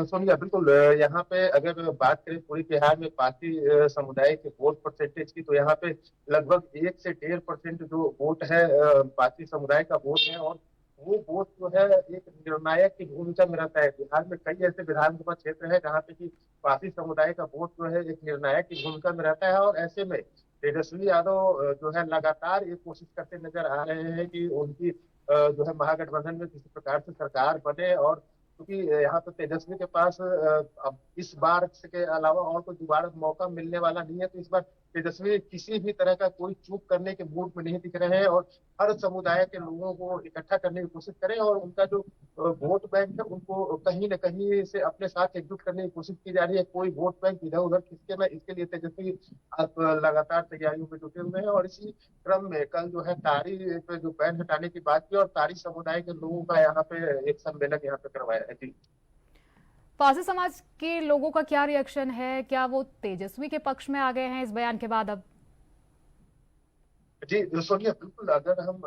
सोनिया बिल्कुल यहाँ पे अगर बात करें पूरी बिहार में पार्टी समुदाय के वोट परसेंटेज की, तो यहाँ पे लगभग 1 से 1.5% जो वोट है पार्टी समुदाय का वोट है। और वो वोट जो है एक निर्णायक की भूमिका में रहता है। बिहार में कई ऐसे विधानसभा क्षेत्र है जहाँ पे कि पार्टी समुदाय का वोट जो है एक निर्णायक की भूमिका में रहता है। और ऐसे में तेजस्वी यादव जो है लगातार ये कोशिश करते नजर आ रहे हैं कि उनकी जो है महागठबंधन में किसी प्रकार से सरकार बने। और क्योंकि यहाँ पे तेजस्वी के पास अब इस बार के अलावा और कोई दोबारा मौका मिलने वाला नहीं है, तो इस बार तेजस्वी किसी भी तरह का कोई चूक करने के मूड में नहीं दिख रहे हैं और हर समुदाय के लोगों को इकट्ठा करने की कोशिश करें और उनका जो वोट बैंक है उनको कहीं न कहीं से अपने साथ एकजुट करने की कोशिश की जा रही है। कोई वोट बैंक इधर उधर खिसके ना, इसके लिए तेजस्वी आप लगातार तैयारियों में जुटे हुए हैं। और इसी क्रम में कल जो है तारी पे जो बैन हटाने की बात की और तारी समुदाय के लोगों का यहाँ पे एक सम्मेलन यहाँ पे करवाया है। जी, पारसी समाज के लोगों का क्या रिएक्शन है? क्या वो तेजस्वी के पक्ष में आ गए हैं इस बयान के बाद? अब जी सोनिया बिल्कुल, अगर हम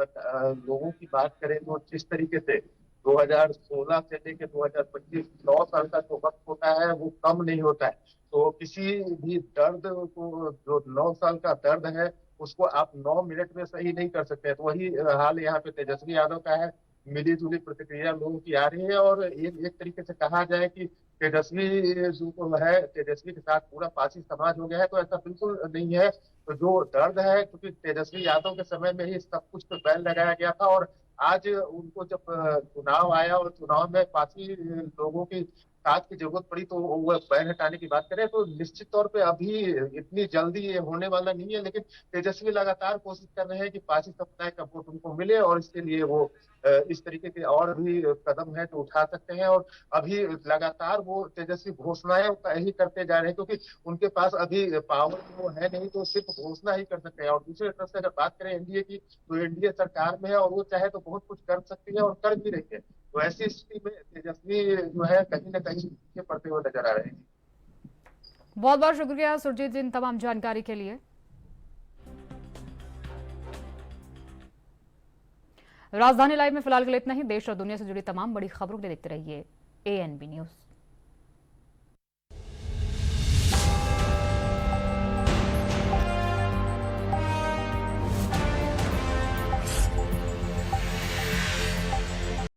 लोगों की बात करें तो जिस तरीके से 2016 से लेकर 2025 9 साल का जो वक्त होता है वो कम नहीं होता है। तो किसी भी दर्द को, जो 9 साल का दर्द है, उसको आप 9 मिनट में सही नहीं कर सकते। तो वही हाल यहाँ पे तेजस्वी यादव का है। मिली जुली प्रतिक्रिया लोगों की आ रही है और एक तरीके से कहा जाए कि तेजस्वी जो है, तेजस्वी के साथ पूरा पारसी समाज हो गया है, तो ऐसा बिल्कुल नहीं है। तो जो दर्द है, क्योंकि तेजस्वी यादव के समय में ही सब कुछ पे बैन लगाया गया था और आज उनको जब चुनाव आया और चुनाव में पारसी लोगों की साथ की जरूरत पड़ी तो वो बैन हटाने की बात करें तो निश्चित तौर पे अभी इतनी जल्दी ये होने वाला नहीं है। लेकिन तेजस्वी लगातार कोशिश कर रहे हैं कि पारसी समुदाय का वोट उनको मिले और इसके लिए वो इस तरीके के और भी कदम है जो उठा सकते हैं। और अभी लगातार वो तेजस्वी घोषणाएं ही करते जा रहे हैं, क्योंकि उनके पास अभी पावर वो है नहीं, तो सिर्फ घोषणा ही कर सकते हैं। और दूसरी तरफ से अगर बात करें एनडीए की, तो एनडीए सरकार में है और वो चाहे तो बहुत कुछ कर सकती है और कर भी रही है। तो ऐसी स्थिति में तेजस्वी जो है कहीं ना कहीं पीछे पड़ते हुए नजर आ रहे हैं। बहुत बहुत शुक्रिया सुरजीत जी इन तमाम जानकारी के लिए। राजधानी लाइव में फिलहाल के लिए इतना ही। देश और दुनिया से जुड़ी तमाम बड़ी खबरों के लिए देखते रहिए ANB न्यूज।